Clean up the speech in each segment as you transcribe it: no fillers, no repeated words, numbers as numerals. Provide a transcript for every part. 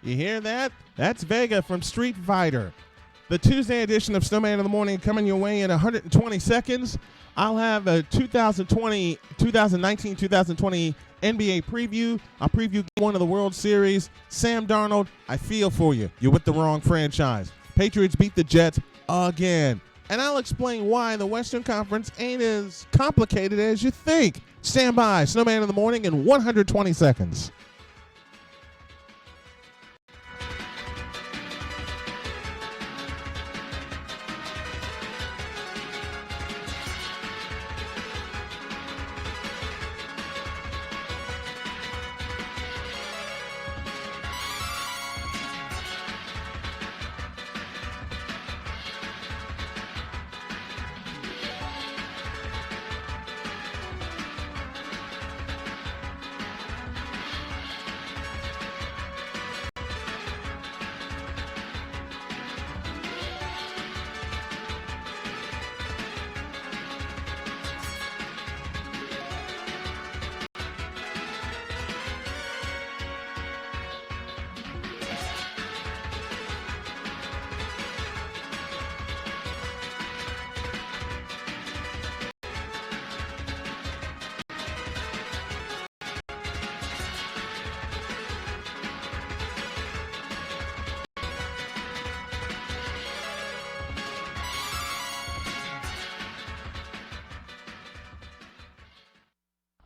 You hear that? That's Vega from Street Fighter. The Tuesday edition of Snowman in the Morning coming your way in 120 seconds. I'll have a 2019-2020 NBA preview. I'll preview Game 1 of the World Series. Sam Darnold, I feel for you. You're with the wrong franchise. Patriots beat the Jets again. And I'll explain why the Western Conference ain't as complicated as you think. Stand by. Snowman in the Morning in 120 seconds.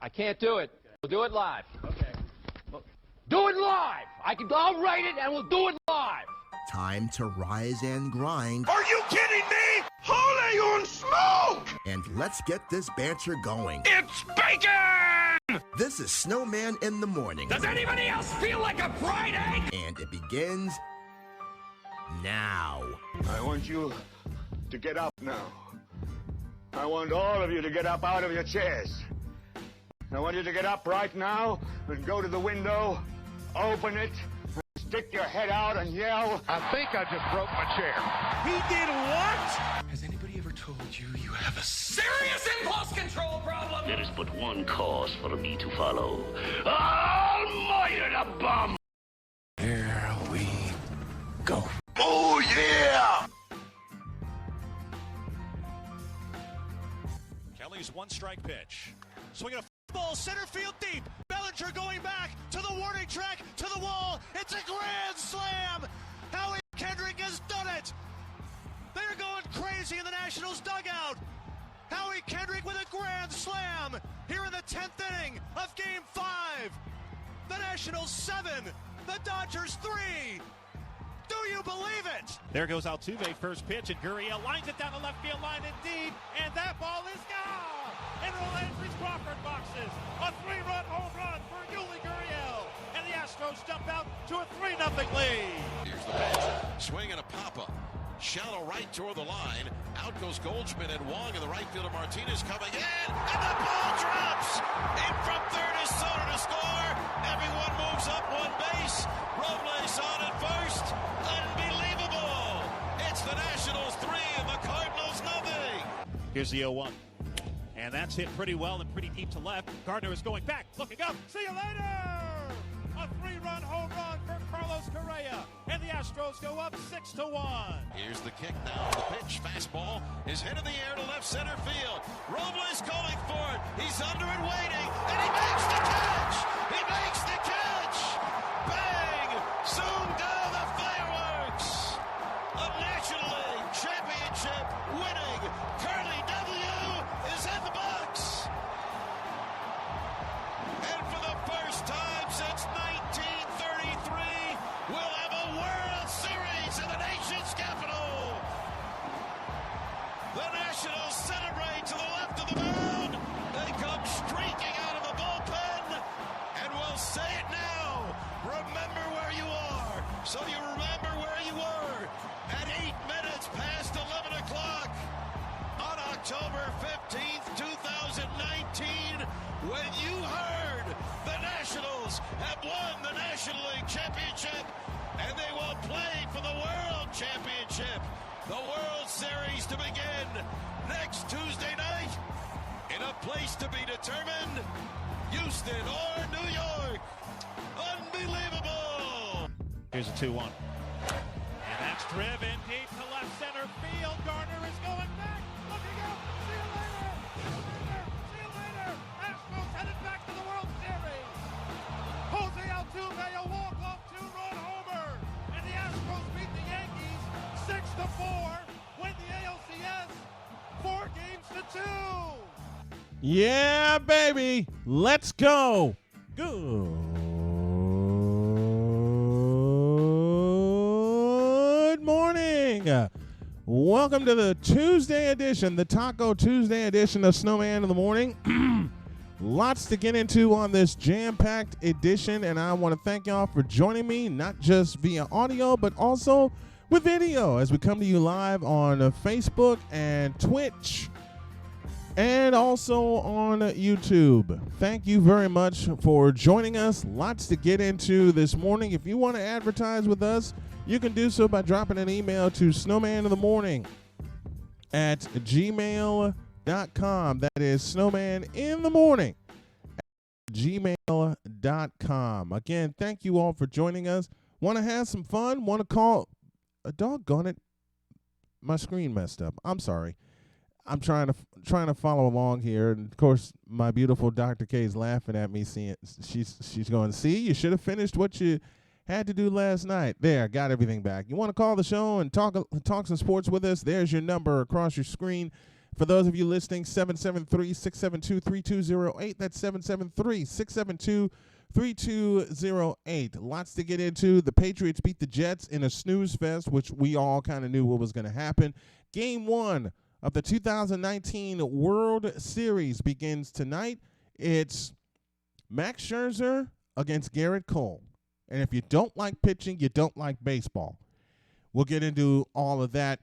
I can't do it. We'll do it live. Okay. Do it live! I'll write it and we'll do it live! Time to rise and grind. Are you kidding me? Holy un smoke! And let's get this banter going. It's bacon! This is Snowman in the Morning. Does anybody else feel like a fried egg? And it begins now. I want you to get up now. I want all of you to get up out of your chairs. I want you to get up right now and go to the window, open it, and stick your head out and yell. I think I just broke my chair. He did what? Has anybody ever told you you have a Serious impulse control problem! There is but one cause for me to follow. Almighty the bomb! Here we go. Oh, yeah! Kelly's one-strike pitch. Swinging a ball center field deep. Bellinger going back to the warning track, to the wall. It's a grand slam. Howie Kendrick has done it. They're going crazy in the Nationals dugout. Howie Kendrick with a grand slam here in the 10th inning of Game 5. The Nationals 7, the Dodgers 3. Do you believe it? There goes Altuve, first pitch, and Gurriel lines it down the left field line indeed, and that ball is gone. And Landry's Crawford boxes a 3-run home run for Yuli Gurriel, and the Astros jump out to a 3-0 lead. Here's the pitch, swing and a pop-up. Shallow right toward the line. Out goes Goldschmidt and Wong in the right fielder. Martinez coming in, and the ball drops. In from third is Soto to score. Everyone moves up one base. Robles on at first. Unbelievable. It's the Nationals 3 and the Cardinals nothing. Here's the 0-1. And that's hit pretty well and pretty deep to left. Gardner is going back, looking up. See you later! A 3-run home run for Carlos Correa. And the Astros go up 6-1. Here's the kick now. The pitch, fastball is hit in the air to left center field. Robles going for it. He's under it waiting. And he makes the catch! He makes the catch! Bang! Zoom down the fireworks! A National League Championship winning Curly W is in the box! And for the first time since 1933, we'll have a World Series in the nation's capital! The Nationals celebrate to the left of the mound. They come streaking out of the bullpen, and we'll say it now. Remember where you are, so you remember where you were at 8 minutes past 11 o'clock on October 15th, 2019, when you heard the Nationals have won the National League Championship, and they will play for the World Championship, the World Series to begin next Tuesday night in a place to be determined, Houston or New York. Unbelievable! Here's a 2-1. And that's driven deep to left center field. Gardner is going back. Looking out. See you later. See you later. Astros headed back to the World Series. Jose Altuve, a walk-off two-run homer. And the Astros beat the Yankees 6-4. Win the ALCS 4-2. Yeah, baby. Let's go. Good morning. Welcome to the Tuesday edition, the Taco Tuesday edition of Snowman in the Morning. Lots to get into on this jam-packed edition, and I want to thank y'all for joining me, not just via audio, but also with video, as we come to you live on Facebook and Twitch, and also on YouTube. Thank you very much for joining us. Lots to get into this morning. If you want to advertise with us, you can do so by dropping an email to snowmaninthemorning@gmail.com. That is snowmaninthemorning@gmail.com. Again, thank you all for joining us. Want to have some fun? Want to call? Doggone it, my screen messed up. I'm sorry. I'm trying to follow along here, and of course, my beautiful Dr. K is laughing at me. Seeing she's going, see, you should have finished what you had to do last night. There, got everything back. You want to call the show and talk some sports with us? There's your number across your screen. For those of you listening, 773-672-3208. That's 773-672-3208. Lots to get into. The Patriots beat the Jets in a snooze fest, which we all kind of knew what was going to happen. Game 1 of the 2019 World Series begins tonight. It's Max Scherzer against Garrett Cole. And if you don't like pitching, you don't like baseball. We'll get into all of that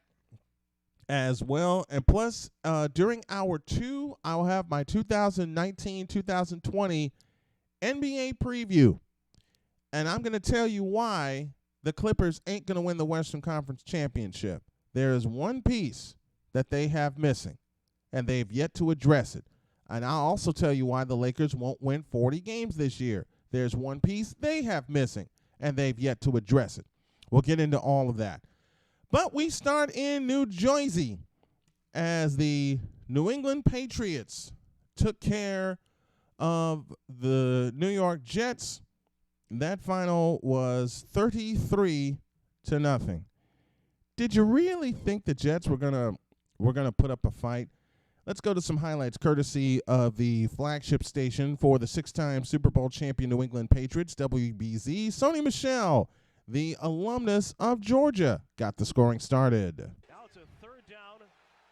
as well. And plus, during hour 2, I'll have my 2019-2020 NBA preview. And I'm going to tell you why the Clippers ain't going to win the Western Conference Championship. There is one piece that they have missing, and they've yet to address it. And I'll also tell you why the Lakers won't win 40 games this year. There's one piece they have missing, and they've yet to address it. We'll get into all of that. But we start in New Jersey as the New England Patriots took care of the New York Jets. That final was 33-0. Did you really think the Jets were gonna put up a fight? Let's go to some highlights courtesy of the flagship station for the 6-time Super Bowl champion New England Patriots, WBZ. Sony Michel, the alumnus of Georgia, got the scoring started. Now it's a third down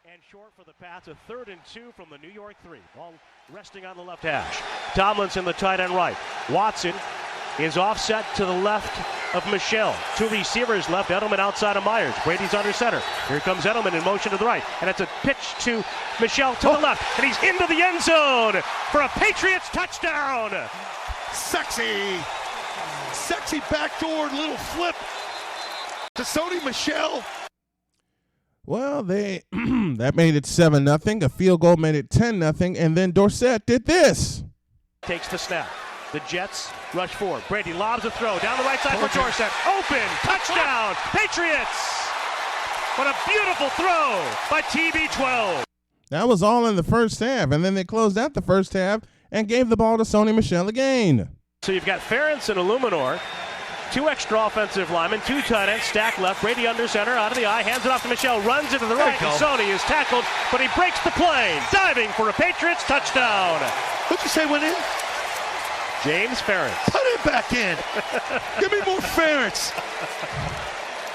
and short for the Pats, a 3rd and 2 from the New York 3. Ball resting on the left hash. Tomlinson, the tight end right. Watson is offset to the left of Michel. 2 receivers left, Edelman outside of Myers. Brady's under center. Here comes Edelman in motion to the right. And it's a pitch to Michel to the left. And he's into the end zone for a Patriots touchdown. Sexy backdoor little flip to Sony Michel. Well, that made it 7-0. A field goal made it 10-0. And then Dorsett did this. Takes the snap. The Jets rush forward. Brady lobs a throw down the right side for Dorsett. Open. Touchdown. Patriots. What a beautiful throw by TB12. That was all in the first half. And then they closed out the first half and gave the ball to Sony Michel again. So you've got Ferentz and Illuminor. 2 extra offensive linemen, 2 tight ends, stack left. Brady under center, out of the eye, hands it off to Michel, runs into the right, and Sony is tackled, but he breaks the plane, diving for a Patriots touchdown. What'd you say went in? James Ferentz. Put it back in. Give me more Ferentz.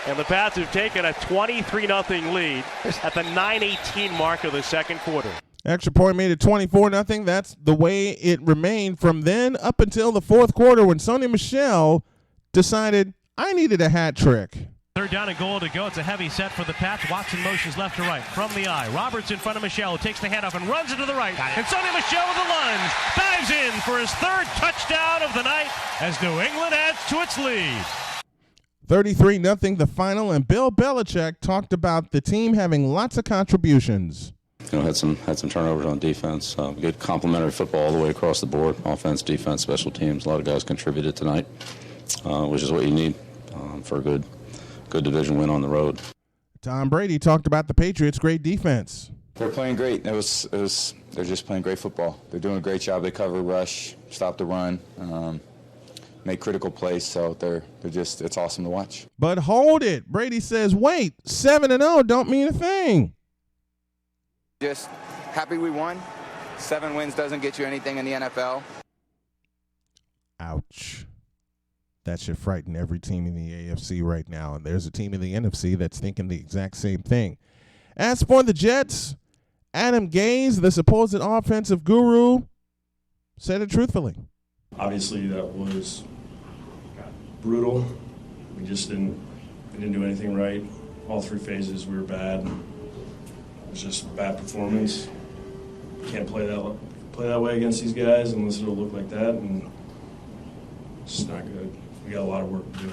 And the Pats have taken a 23-0 lead at the 9:18 mark of the second quarter. Extra point made it 24-0. That's the way it remained from then up until the fourth quarter when Sony Michel decided I needed a hat trick. 3rd down and goal to go. It's a heavy set for the Pats. Watson motions left to right from the eye. Roberts in front of Michel, who takes the handoff and runs into the right. And Sony Michel with a lunge dives in for his 3rd touchdown of the night as New England adds to its lead. 33-0 the final, and Bill Belichick talked about the team having lots of contributions. Had some turnovers on defense. Good complementary football all the way across the board. Offense, defense, special teams. A lot of guys contributed tonight, which is what you need. for a good division win on the road. Tom Brady talked about the Patriots' great defense. They're playing great. They're just playing great football. They're doing a great job. They cover, rush, stop the run, make critical plays. So it's awesome to watch. But hold it. Brady says, wait, 7-0 don't mean a thing. Just happy we won. 7 wins doesn't get you anything in the NFL. Ouch. That should frighten every team in the AFC right now. And there's a team in the NFC that's thinking the exact same thing. As for the Jets, Adam Gase, the supposed offensive guru, said it truthfully. Obviously, that was brutal. We didn't do anything right. All 3 phases, we were bad. It was just a bad performance. Can't play that way against these guys unless it'll look like that, and it's just not good. We got a lot of work to do.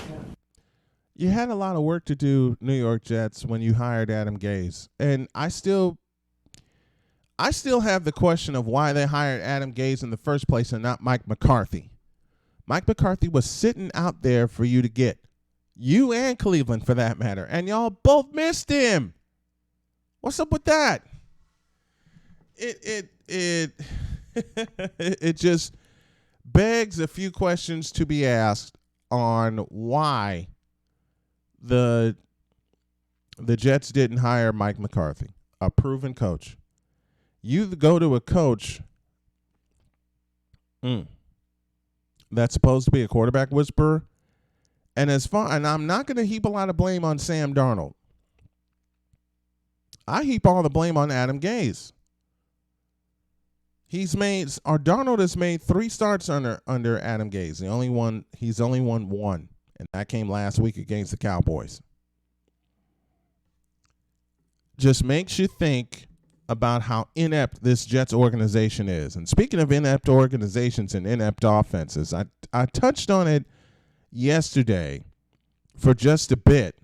You had a lot of work to do, New York Jets, when you hired Adam Gase. And I still have the question of why they hired Adam Gase in the first place and not Mike McCarthy. Mike McCarthy was sitting out there for you to get. You and Cleveland, for that matter. And y'all both missed him. What's up with that? It just begs a few questions to be asked on why the Jets didn't hire Mike McCarthy, a proven coach. You go to a coach that's supposed to be a quarterback whisperer, and I'm not going to heap a lot of blame on Sam Darnold. I heap all the blame on Adam Gase. Darnold has made 3 starts under Adam Gase. He's only won 1, and that came last week against the Cowboys. Just makes you think about how inept this Jets organization is. And speaking of inept organizations and inept offenses, I touched on it yesterday for just a bit,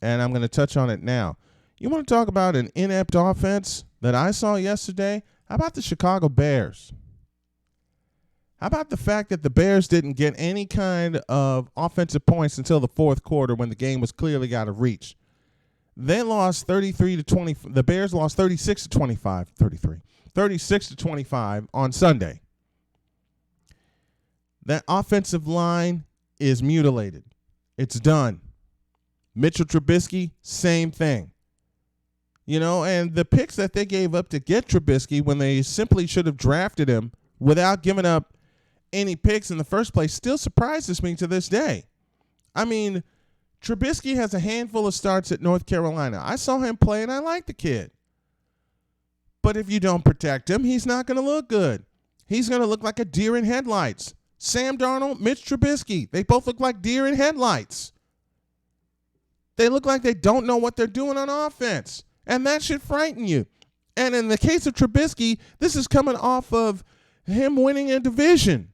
and I'm going to touch on it now. You want to talk about an inept offense that I saw yesterday? How about the Chicago Bears? How about the fact that the Bears didn't get any kind of offensive points until the fourth quarter when the game was clearly out of reach? They lost 33-20. The Bears lost 36-25 on Sunday. That offensive line is mutilated. It's done. Mitchell Trubisky, same thing. And the picks that they gave up to get Trubisky when they simply should have drafted him without giving up any picks in the first place still surprises me to this day. I mean, Trubisky has a handful of starts at North Carolina. I saw him play, and I like the kid. But if you don't protect him, he's not going to look good. He's going to look like a deer in headlights. Sam Darnold, Mitch Trubisky, they both look like deer in headlights. They look like they don't know what they're doing on offense. And that should frighten you. And in the case of Trubisky, this is coming off of him winning a division.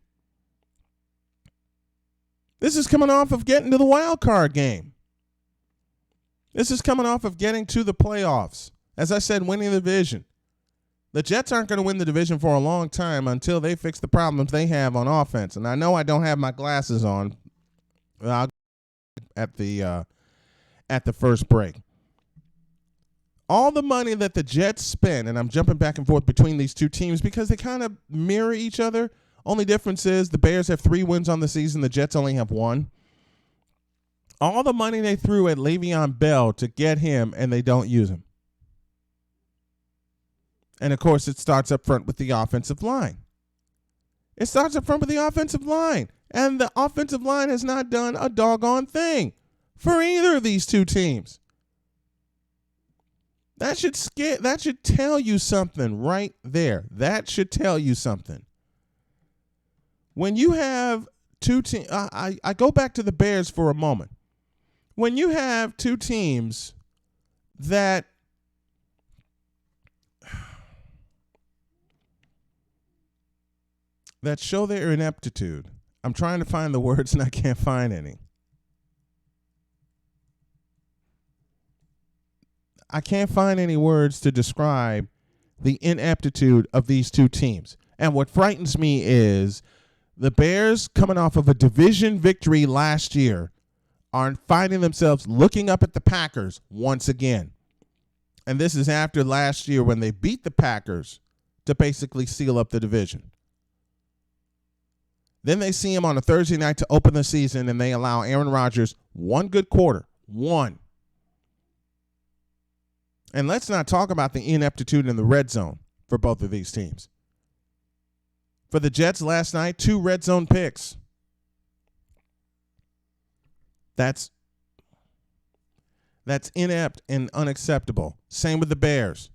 This is coming off of getting to the wild card game. This is coming off of getting to the playoffs. As I said, winning the division. The Jets aren't going to win the division for a long time until they fix the problems they have on offense. And I know I don't have my glasses on at the first break. All the money that the Jets spend, and I'm jumping back and forth between these two teams because they kind of mirror each other. Only difference is the Bears have 3 wins on the season. The Jets only have 1. All the money they threw at Le'Veon Bell to get him, and they don't use him. And, of course, it starts up front with the offensive line. It starts up front with the offensive line. And the offensive line has not done a doggone thing for either of these two teams. That should tell you something right there. That should tell you something. When you have two teams, I go back to the Bears for a moment. When you have two teams that show their ineptitude, I'm trying to find the words and I can't find any. I can't find any words to describe the ineptitude of these two teams. And what frightens me is the Bears coming off of a division victory last year are finding themselves looking up at the Packers once again. And this is after last year when they beat the Packers to basically seal up the division. Then they see him on a Thursday night to open the season, and they allow Aaron Rodgers one good quarter. One. And let's not talk about the ineptitude in the red zone for both of these teams. For the Jets last night, 2 red zone picks. That's inept and unacceptable. Same with the Bears.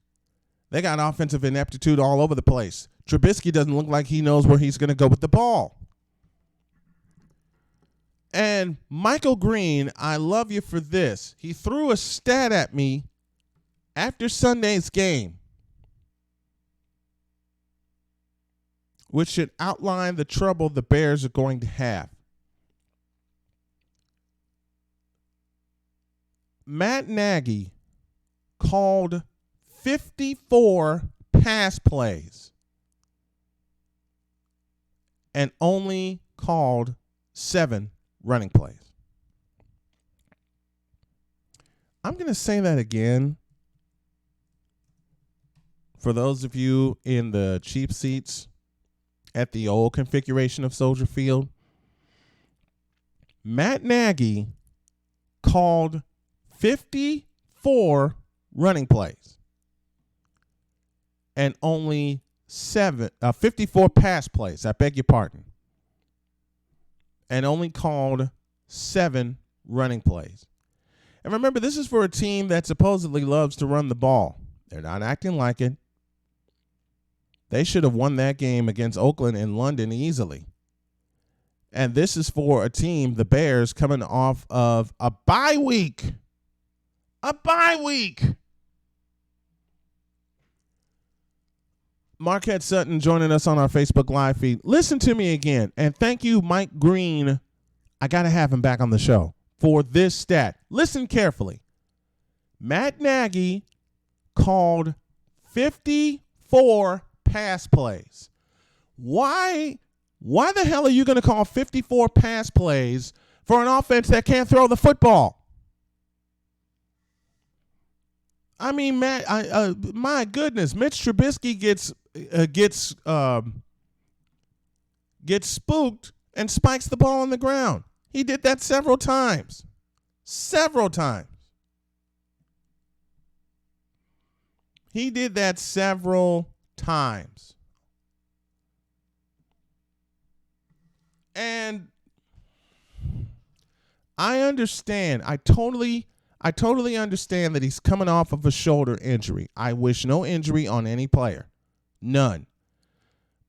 They got offensive ineptitude all over the place. Trubisky doesn't look like he knows where he's going to go with the ball. And Michael Green, I love you for this. He threw a stat at me after Sunday's game, which should outline the trouble the Bears are going to have. Matt Nagy called 54 pass plays and only called 7 running plays. I'm going to say that again for those of you in the cheap seats at the old configuration of Soldier Field. Matt Nagy called 54 running plays and only 54 pass plays. I beg your pardon. And only called 7 running plays. And remember, this is for a team that supposedly loves to run the ball. They're not acting like it. They should have won that game against Oakland in London easily. And this is for a team, the Bears, coming off of a bye week. A bye week. Marquette Sutton joining us on our Facebook Live feed. Listen to me again. And thank you, Mike Green. I got to have him back on the show for this stat. Listen carefully. Matt Nagy called 54 pass plays. Why the hell are you going to call 54 pass plays for an offense that can't throw the football? I mean, Matt, my goodness, Mitch Trubisky gets spooked and spikes the ball on the ground. He did that several times. He did that several times. And I understand. I totally understand that he's coming off of a shoulder injury. I wish no injury on any player. None.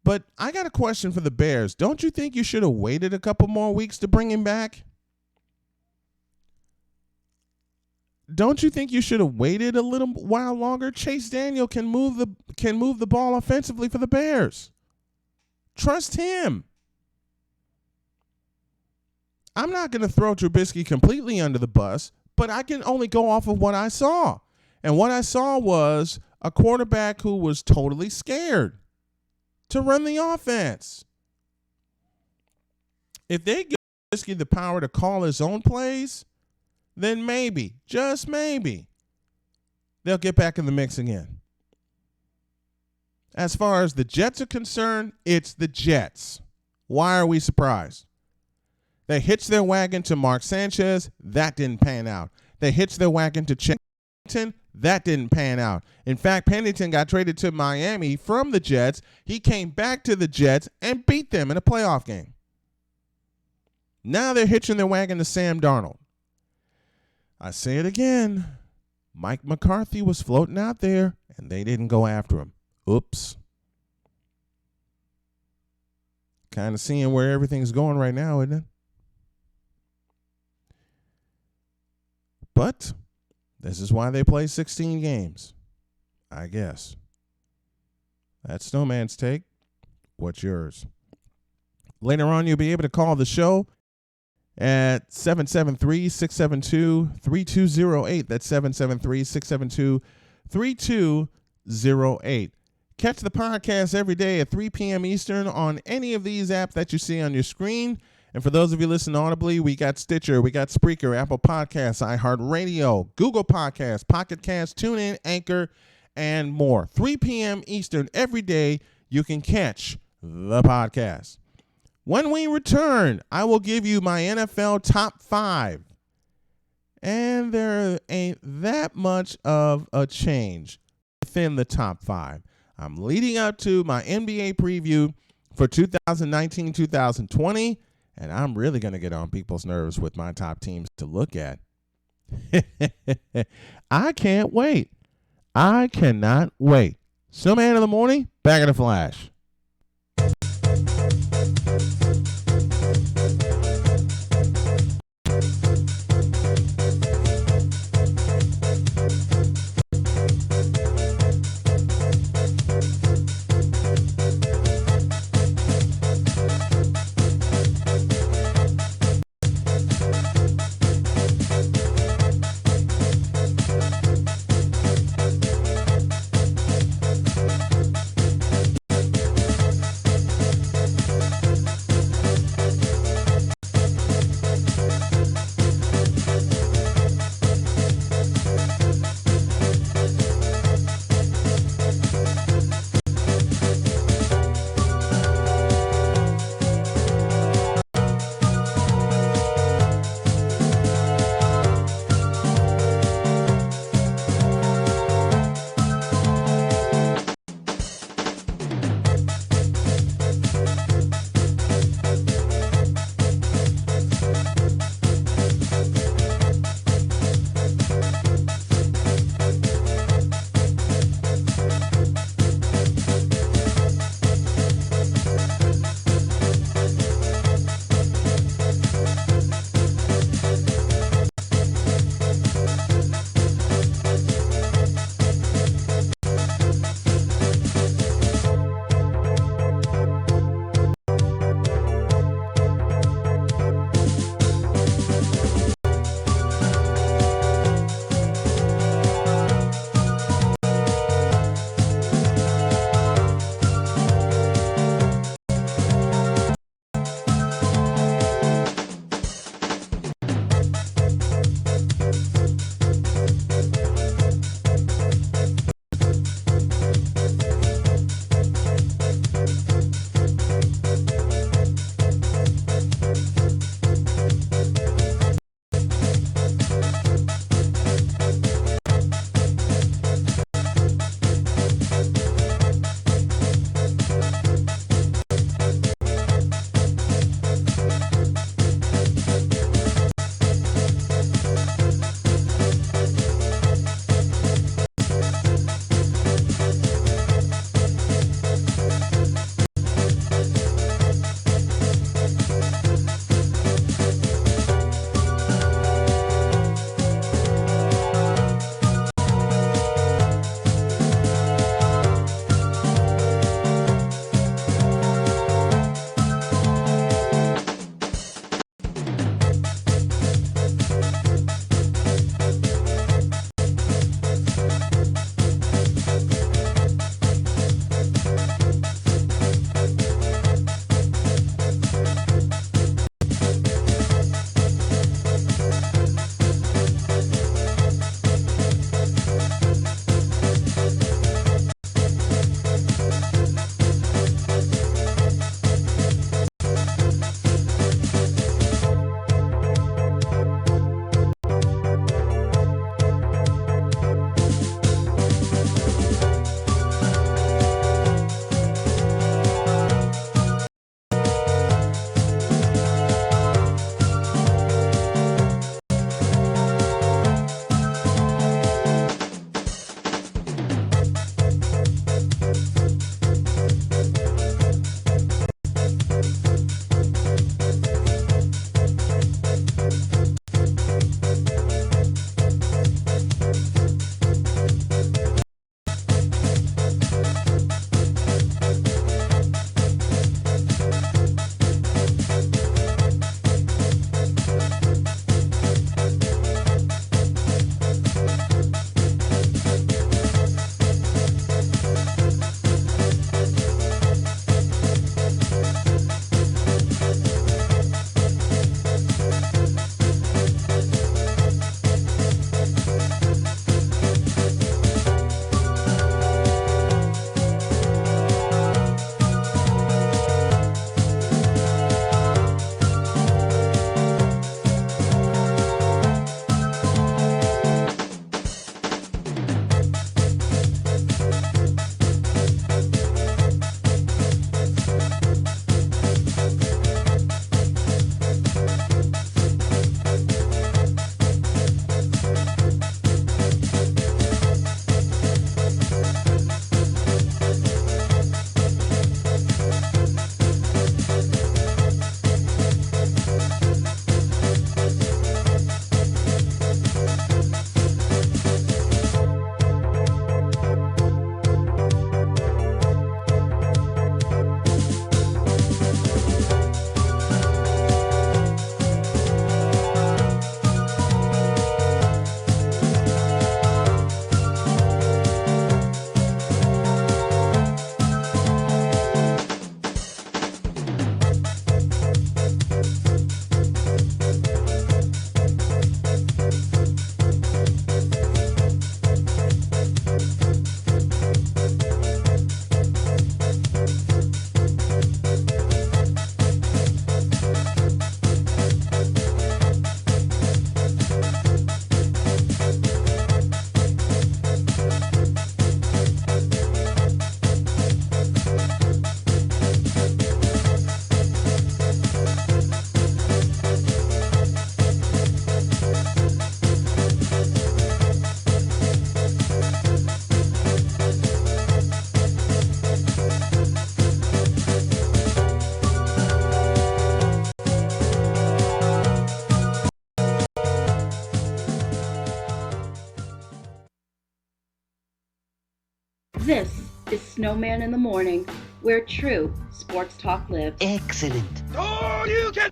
But I got a question for the Bears. Don't you think you should have waited a couple more weeks to bring him back? Don't you think you should have waited a little while longer? Chase Daniel can move the ball offensively for the Bears. Trust him. I'm not going to throw Trubisky completely under the bus, but I can only go off of what I saw. And what I saw was a quarterback who was totally scared to run the offense. If they give Trubisky the power to call his own plays, then maybe, just maybe, they'll get back in the mix again. As far as the Jets are concerned, it's the Jets. Why are we surprised? They hitched their wagon to Mark Sanchez. That didn't pan out. They hitched their wagon to Pennington. That didn't pan out. In fact, Pennington got traded to Miami from the Jets. He came back to the Jets and beat them in a playoff game. Now they're hitching their wagon to Sam Darnold. I say it again. Mike McCarthy was floating out there, and they didn't go after him. Oops. Kind of seeing where everything's going right now, isn't it? But this is why they play 16 games, I guess. That's Snowman's take. What's yours? Later on, you'll be able to call the show at 773-672-3208. That's 773-672-3208. Catch the podcast every day at 3 p.m. Eastern on any of these apps that you see on your screen. And for those of you listening audibly, we got Stitcher, we got Spreaker, Apple Podcasts, iHeartRadio, Google Podcasts, Pocket Cast, TuneIn, Anchor, and more. 3 p.m. Eastern every day, you can catch the podcast. When we return, I will give you my NFL top 5. And there ain't that much of a change within the top 5. I'm leading up to my NBA preview for 2019-2020, and I'm really going to get on people's nerves with my top teams to look at. I can't wait. I cannot wait. Snowman in the morning, back in a flash. Snowman in the Morning, where true sports talk lives. Excellent. Oh, you can.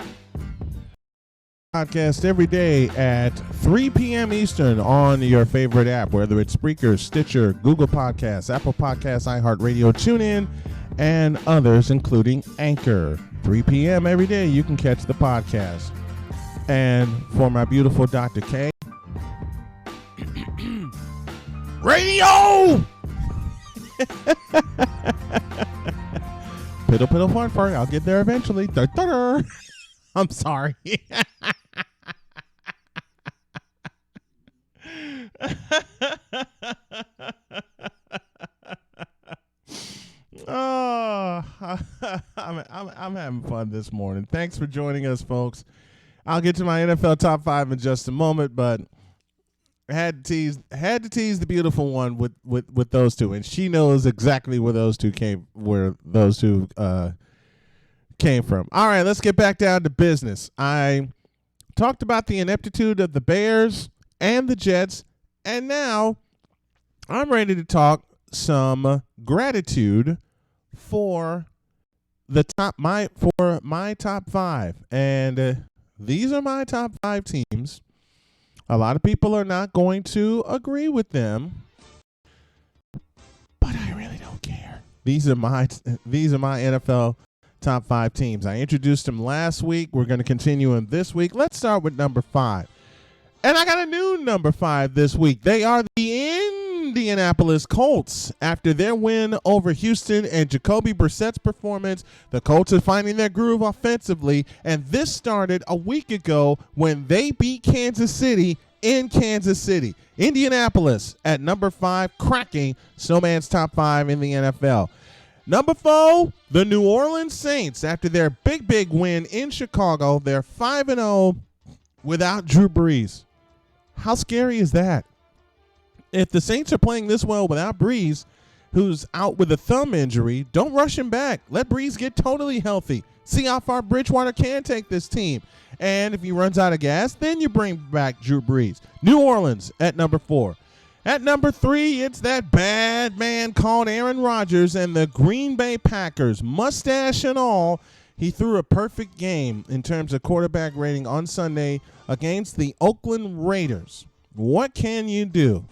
Podcast every day at 3 p.m. Eastern on your favorite app, whether it's Spreaker, Stitcher, Google Podcasts, Apple Podcasts, iHeartRadio, TuneIn, and others, including Anchor. 3 p.m. every day, you can catch the podcast. And for my beautiful Dr. K, radio! Piddle, piddle, fun, fun. I'll get there eventually. Da-da-da. I'm sorry. Oh, I'm having fun this morning. Thanks for joining us, folks. I'll get to my NFL top 5 in just a moment, but I had to tease the beautiful one with those two, and she knows exactly where those two came from. All right, let's get back down to business. I talked about the ineptitude of the Bears and the Jets, and now I'm ready to talk some gratitude for my top 5. And these are my top 5 teams. A lot of people are not going to agree with them, but I really don't care. These are my NFL top 5 teams. I introduced them last week. We're going to continue them this week. Let's start with number 5. And I got a new number 5 this week. They are the Indianapolis Colts. After their win over Houston and Jacoby Brissett's performance, the Colts are finding their groove offensively, and this started a week ago when they beat Kansas City in Kansas City. Indianapolis at number 5, cracking Snowman's top 5 in the NFL. Number 4, the New Orleans Saints. After their big win in Chicago, they're 5-0 without Drew Brees. How scary is that? If the Saints are playing this well without Brees, who's out with a thumb injury, don't rush him back. Let Brees get totally healthy. See how far Bridgewater can take this team. And if he runs out of gas, then you bring back Drew Brees. New Orleans at number 4. At number 3, it's that bad man called Aaron Rodgers and the Green Bay Packers. Mustache and all, he threw a perfect game in terms of quarterback rating on Sunday against the Oakland Raiders. What can you do?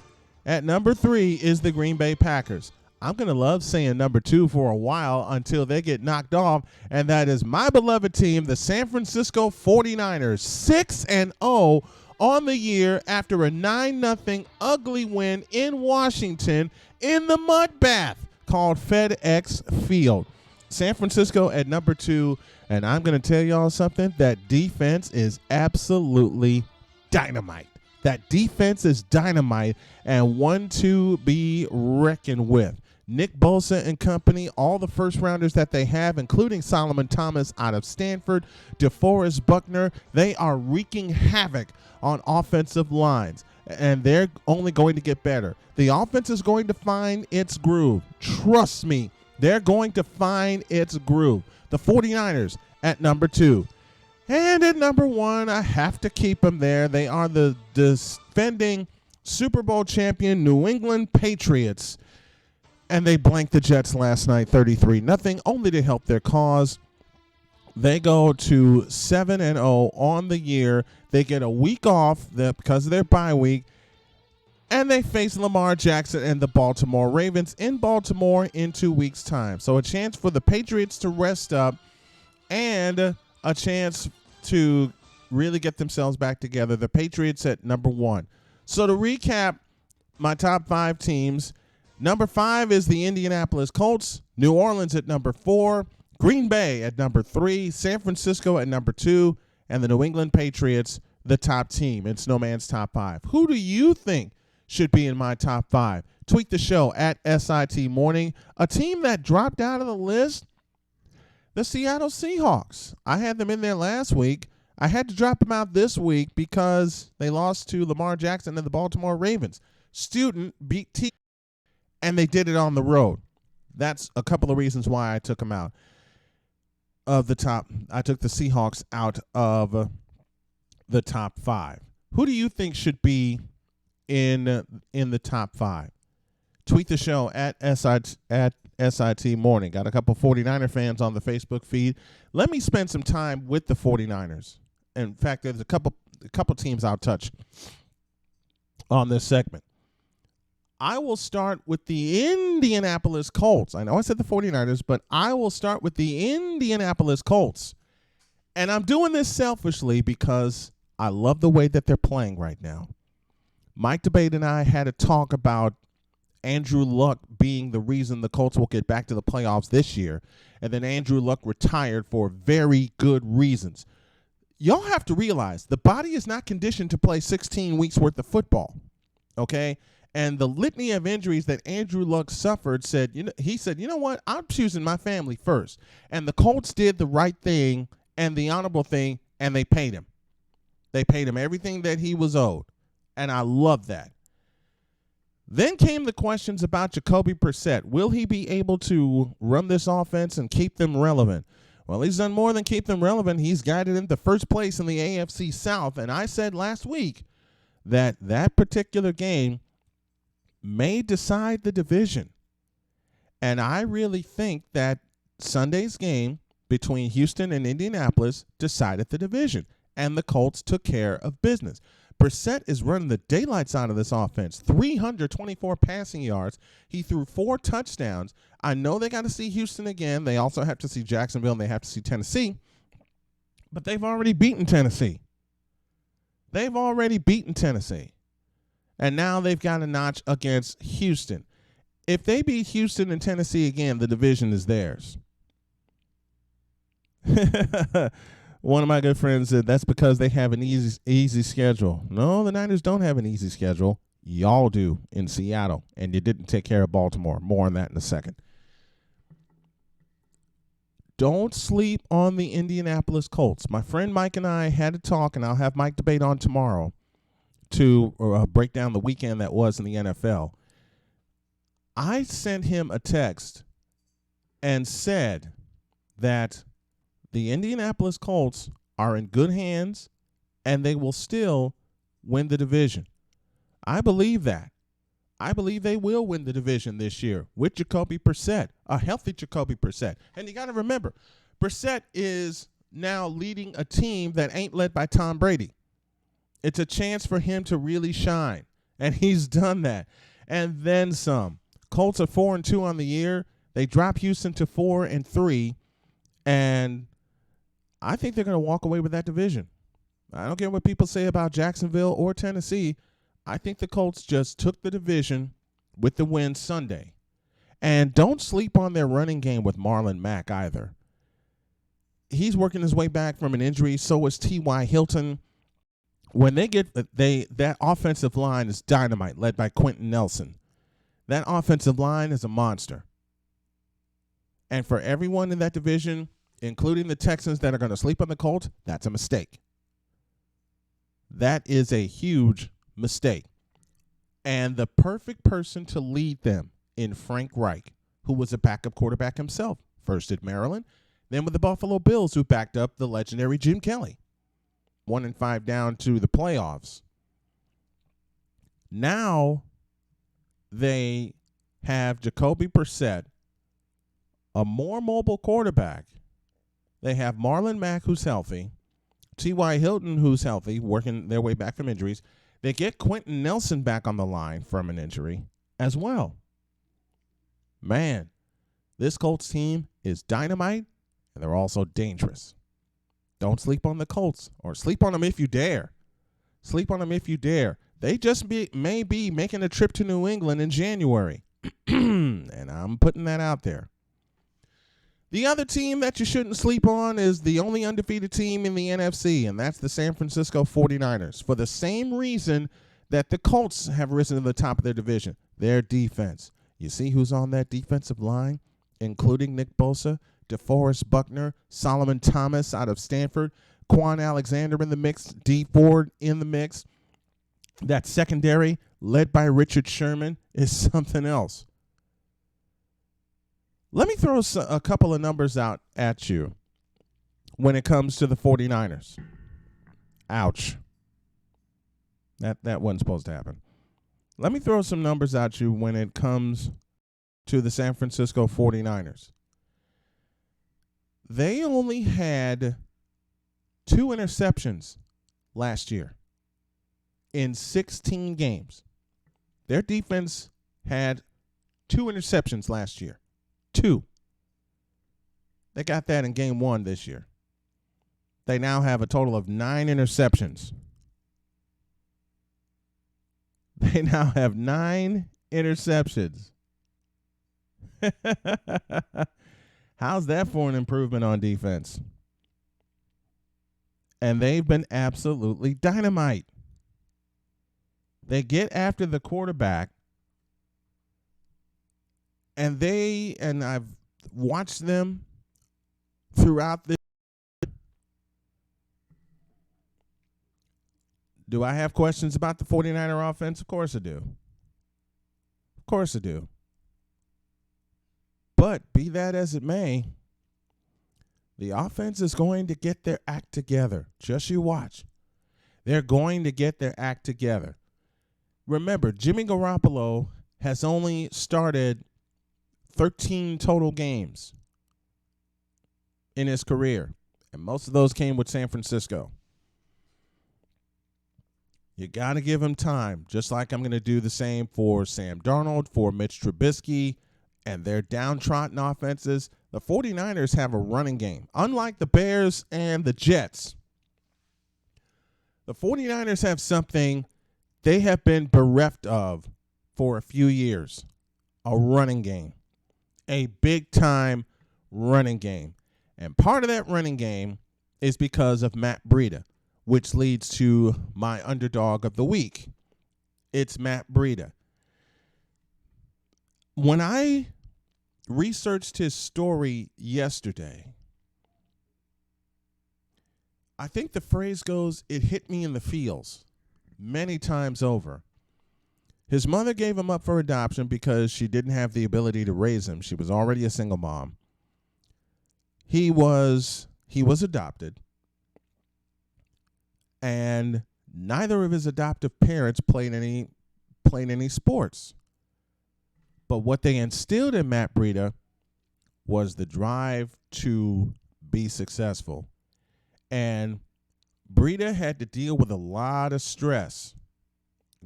At number 3 is the Green Bay Packers. I'm going to love saying number 2 for a while until they get knocked off, and that is my beloved team, the San Francisco 49ers, 6-0 on the year after a 9-0 ugly win in Washington in the mud bath called FedEx Field. San Francisco at number 2, and I'm going to tell y'all something, that defense is absolutely dynamite. That defense is dynamite and one to be reckoned with. Nick Bosa and company, all the first-rounders that they have, including Solomon Thomas out of Stanford, DeForest Buckner, they are wreaking havoc on offensive lines, and they're only going to get better. The offense is going to find its groove. Trust me, they're going to find its groove. The 49ers at number 2. And at number 1, I have to keep them there. They are the defending Super Bowl champion New England Patriots. And they blanked the Jets last night 33-0, only to help their cause. They go to 7-0 on the year. They get a week off because of their bye week. And they face Lamar Jackson and the Baltimore Ravens in Baltimore in 2 weeks' time. So a chance for the Patriots to rest up and a chance to really get themselves back together. The Patriots at number 1. So to recap my top 5 teams, number 5 is the Indianapolis Colts, New Orleans at number 4, Green Bay at number 3, San Francisco at number 2, and the New England Patriots, the top team in Snowman's top 5. Who do you think should be in my top 5? Tweet the show at SIT Morning. A team that dropped out of the list, the Seattle Seahawks. I had them in there last week. I had to drop them out this week because they lost to Lamar Jackson and the Baltimore Ravens. Student beat T, and they did it on the road. That's a couple of reasons why I took them out of the top. I took the Seahawks out of the top 5. Who do you think should be in the top 5? Tweet the show at SIT Morning. Got a couple 49er fans on the Facebook feed. Let me spend some time with the 49ers. In fact, there's a couple teams I'll touch on this segment. I will start with the Indianapolis Colts. I know I said the 49ers, but I will start with the Indianapolis Colts. And I'm doing this selfishly because I love the way that they're playing right now. Mike Debate and I had a talk about Andrew Luck being the reason the Colts will get back to the playoffs this year. And then Andrew Luck retired for very good reasons. Y'all have to realize the body is not conditioned to play 16 weeks worth of football. Okay? And the litany of injuries that Andrew Luck suffered he said, you know what? I'm choosing my family first. And the Colts did the right thing and the honorable thing, and they paid him. They paid him everything that he was owed. And I love that. Then came the questions about Jacoby Brissett. Will he be able to run this offense and keep them relevant? Well, he's done more than keep them relevant. He's guided them to first place in the AFC South. And I said last week that particular game may decide the division. And I really think that Sunday's game between Houston and Indianapolis decided the division, and the Colts took care of business. Brissett is running the daylights out of this offense, 324 passing yards. He threw 4 touchdowns. I know they got to see Houston again. They also have to see Jacksonville, and they have to see Tennessee. But they've already beaten Tennessee. And now they've got a notch against Houston. If they beat Houston and Tennessee again, the division is theirs. One of my good friends said that's because they have an easy schedule. No, the Niners don't have an easy schedule. Y'all do in Seattle, and you didn't take care of Baltimore. More on that in a second. Don't sleep on the Indianapolis Colts. My friend Mike and I had a talk, and I'll have Mike Debate on tomorrow to break down the weekend that was in the NFL. I sent him a text and said that the Indianapolis Colts are in good hands and they will still win the division. I believe that. I believe they will win the division this year with Jacoby Brissett, a healthy Jacoby Brissett. And you got to remember, Brissett is now leading a team that ain't led by Tom Brady. It's a chance for him to really shine, and he's done that. And then some. Colts are 4-2 on the year. They drop Houston to 4-3, and I think they're going to walk away with that division. I don't care what people say about Jacksonville or Tennessee. I think the Colts just took the division with the win Sunday. And don't sleep on their running game with Marlon Mack either. He's working his way back from an injury. So is T.Y. Hilton. When that offensive line is dynamite, led by Quentin Nelson. That offensive line is a monster. And for everyone in that division, including the Texans that are going to sleep on the Colts, that's a mistake. That is a huge mistake. And the perfect person to lead them in Frank Reich, who was a backup quarterback himself, first at Maryland, then with the Buffalo Bills, who backed up the legendary Jim Kelly. 1-5 down to the playoffs. Now they have Jacoby Brissett, a more mobile quarterback. They have Marlon Mack, who's healthy, T.Y. Hilton, who's healthy, working their way back from injuries. They get Quentin Nelson back on the line from an injury as well. Man, this Colts team is dynamite, and they're also dangerous. Don't sleep on the Colts, or sleep on them if you dare. Sleep on them if you dare. They just may be making a trip to New England in January, and I'm putting that out there. The other team that you shouldn't sleep on is the only undefeated team in the NFC, and that's the San Francisco 49ers, for the same reason that the Colts have risen to the top of their division, their defense. You see who's on that defensive line, including Nick Bosa, DeForest Buckner, Solomon Thomas out of Stanford, Quan Alexander in the mix, Dee Ford in the mix. That secondary, led by Richard Sherman, is something else. Let me throw a couple of numbers out at you when it comes to the 49ers. Ouch. That wasn't supposed to happen. Let me throw some numbers at you when it comes to the San Francisco 49ers. They only had 2 interceptions last year in 16 games. Their defense had 2 interceptions last year. 2. They got that in game 1 this year. They now have a total of 9 interceptions. They now have 9 interceptions. How's that for an improvement on defense? And they've been absolutely dynamite. They get after the quarterback, and I've watched them throughout this. Do I have questions about the 49er offense? Of course I do. Of course I do. But be that as it may, the offense is going to get their act together. Just you watch. They're going to get their act together. Remember, Jimmy Garoppolo has only started 13 total games in his career, and most of those came with San Francisco. You got to give him time, just like I'm going to do the same for Sam Darnold, for Mitch Trubisky, and their downtrodden offenses. The 49ers have a running game. Unlike the Bears and the Jets, the 49ers have something they have been bereft of for a few years, a running game, a big-time running game. And part of that running game is because of Matt Breida, which leads to my underdog of the week. It's Matt Breida. When I researched his story yesterday, I think the phrase goes, it hit me in the feels many times over. His mother gave him up for adoption because she didn't have the ability to raise him. She was already a single mom. He was adopted, and neither of his adoptive parents played any sports. But what they instilled in Matt Breida was the drive to be successful. And Breida had to deal with a lot of stress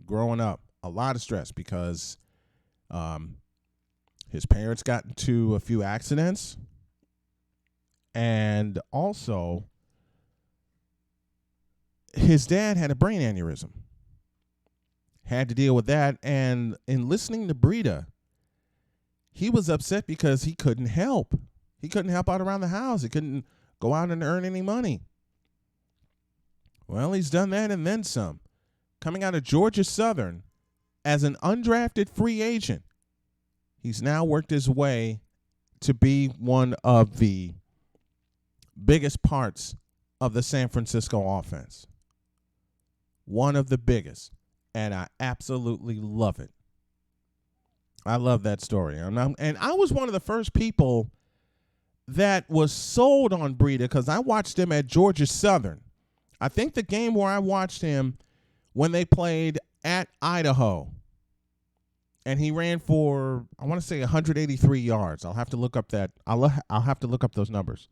growing up, a lot of stress because his parents got into a few accidents, and also his dad had a brain aneurysm. Had to deal with that, and in listening to Breida, he was upset because he couldn't help. He couldn't help out around the house. He couldn't go out and earn any money. Well, he's done that and then some. Coming out of Georgia Southern as an undrafted free agent, he's now worked his way to be one of the biggest parts of the San Francisco offense. One of the biggest. And I absolutely love it. I love that story. And I was one of the first people that was sold on Breida because I watched him at Georgia Southern. I think the game where I watched him when they played at Idaho, and he ran for, I want to say 183 yards. I'll have to look up that. I'll have to look up those numbers.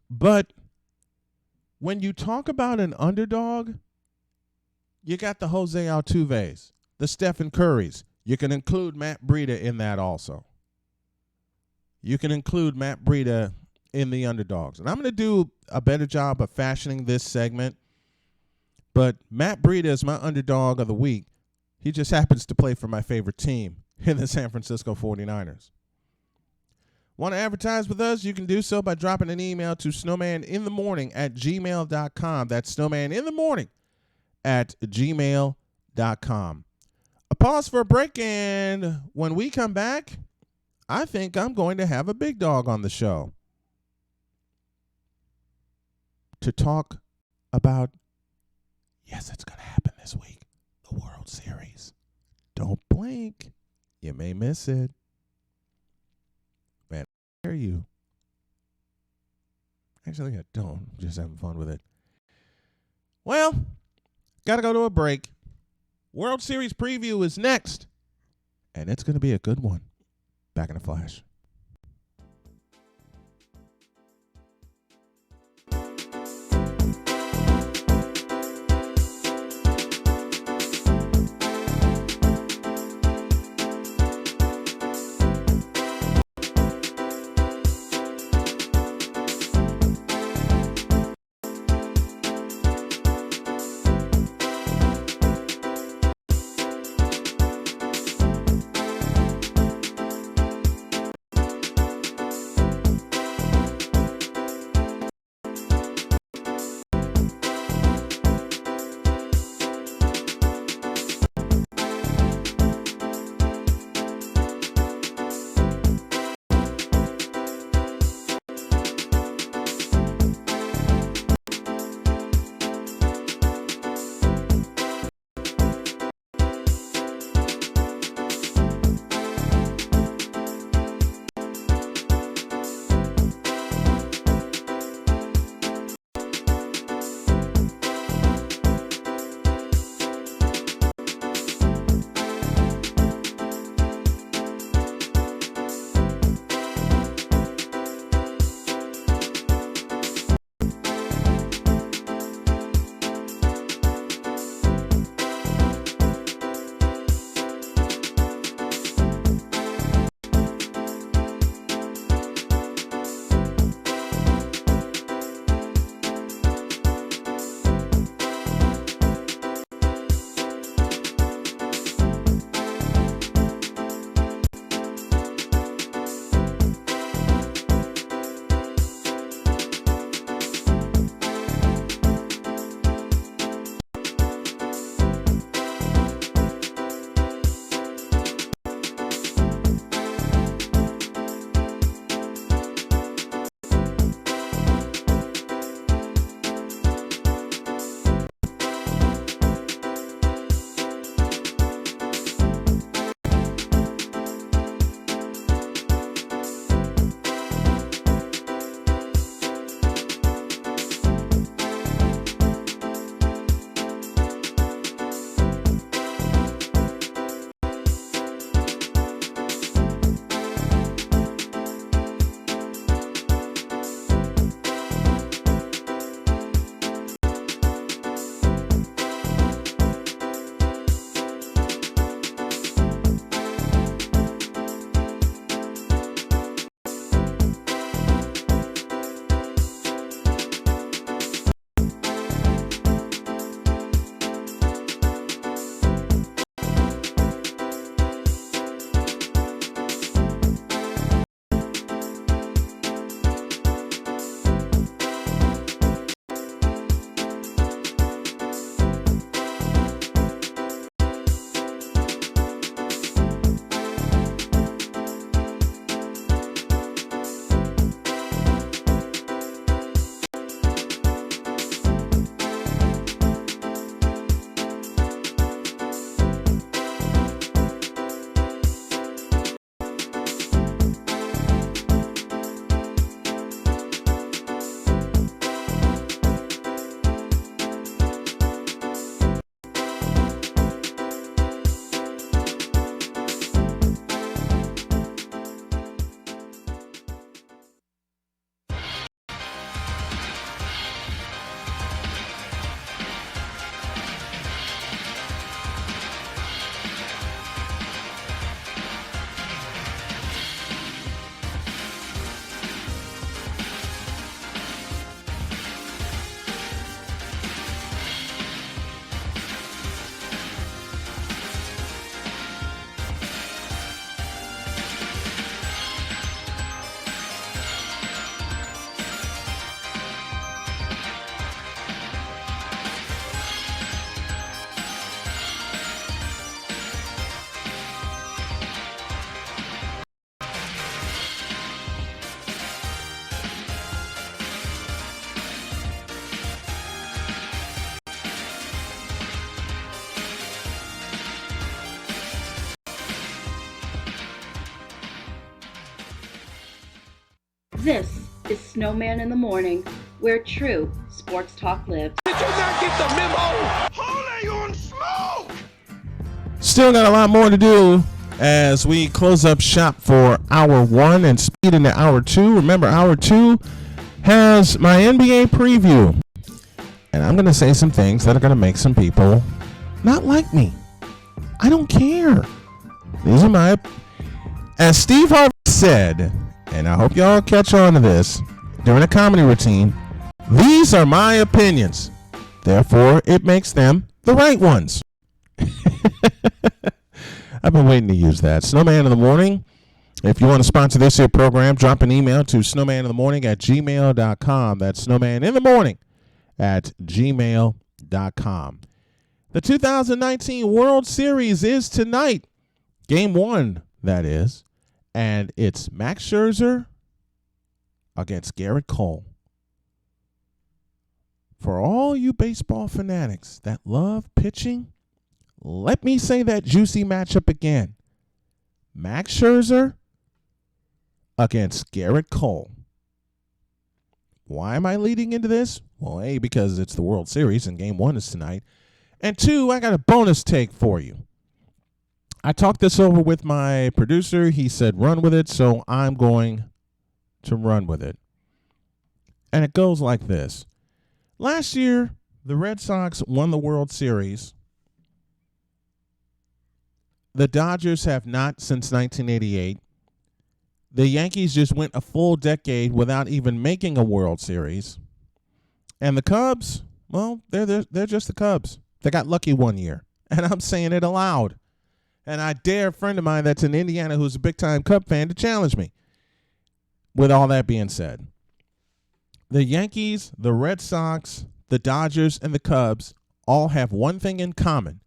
But when you talk about an underdog, you got the Jose Altuves, the Stephen Currys. You can include Matt Breida in that also. You can include Matt Breida in the underdogs. And I'm going to do a better job of fashioning this segment. But Matt Breida is my underdog of the week. He just happens to play for my favorite team in the San Francisco 49ers. Want to advertise with us? You can do so by dropping an email to snowmaninthemorning@gmail.com. That's snowmaninthemorning@gmail.com. A pause for a break, and when we come back, I think I'm going to have a big dog on the show to talk about, yes, it's going to happen this week, the World Series. Don't blink. You may miss it. Man, I hear you. Actually, I don't. I'm just having fun with it. Well, got to go to a break. World Series preview is next. and it's going to be a good one. Back in a flash. This is Snowman in the Morning, where true sports talk lives. Did you not get the memo? Holy on smoke! Still got a lot more to do as we close up shop for hour one and speed into hour two. Remember, hour two has my NBA preview. And I'm going to say some things that are going to make some people not like me. I don't care. These are my... As Steve Harvey said, and I hope y'all catch on to this during a comedy routine, these are my opinions. Therefore, it makes them the right ones. I've been waiting to use that. Snowman in the Morning. If you want to sponsor this here program, drop an email to snowmaninthemorning@gmail.com. That's snowmaninthemorning@gmail.com. The 2019 World Series is tonight. Game one, that is. And it's Max Scherzer against Garrett Cole. For all you baseball fanatics that love pitching, let me say that juicy matchup again. Max Scherzer against Garrett Cole. Why am I leading into this? Well, A, because it's the World Series and game one is tonight. And two, I got a bonus take for you. I talked this over with my producer. He said run with it, so I'm going to run with it. And it goes like this. Last year, the Red Sox won the World Series. The Dodgers have not since 1988. The Yankees just went a full decade without even making a World Series. And the Cubs, well, they're just the Cubs. They got lucky one year. And I'm saying it aloud. And I dare a friend of mine that's in Indiana who's a big-time Cub fan to challenge me. With all that being said, the Yankees, the Red Sox, the Dodgers, and the Cubs all have one thing in common.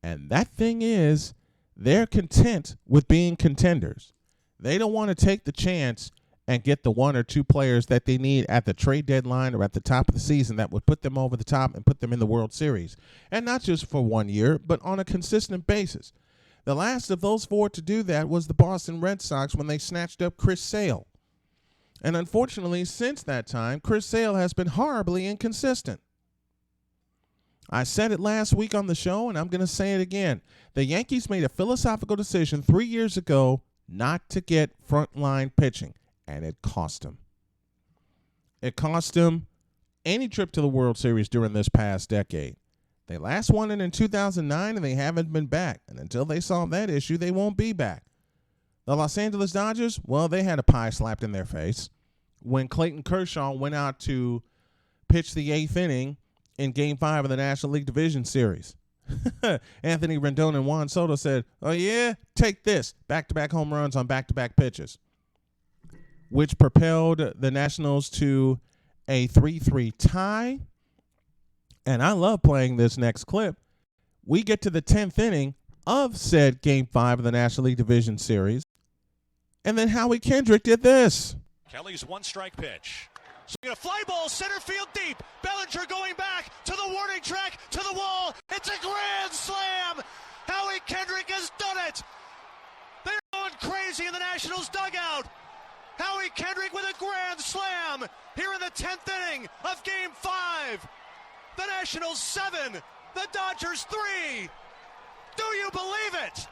And that thing is they're content with being contenders. They don't want to take the chance and get the one or two players that they need at the trade deadline or at the top of the season that would put them over the top and put them in the World Series. And not just for 1 year, but on a consistent basis. The last of those four to do that was the Boston Red Sox when they snatched up Chris Sale. And unfortunately, since that time, Chris Sale has been horribly inconsistent. I said it last week on the show, and I'm going to say it again. The Yankees made a philosophical decision 3 years ago not to get frontline pitching, and it cost them. It cost them any trip to the World Series during this past decade. They last won it in 2009, and they haven't been back. And until they solve that issue, they won't be back. The Los Angeles Dodgers, well, they had a pie slapped in their face when Clayton Kershaw went out to pitch the eighth inning in Game 5 of the National League Division Series. Anthony Rendon and Juan Soto said, oh, yeah, take this. Back-to-back home runs on back-to-back pitches, which propelled the Nationals to a 3-3 tie. And I love playing this next clip. We get to the 10th inning of said Game 5 of the National League Division Series. And then Howie Kendrick did this. Kelly's one-strike pitch. Swinging a fly ball, center field deep. Bellinger going back to the warning track, to the wall. It's a grand slam. Howie Kendrick has done it. They're going crazy in the Nationals dugout. Howie Kendrick with a grand slam here in the 10th inning of Game 5. The Nationals 7, the Dodgers 3. Do you believe it?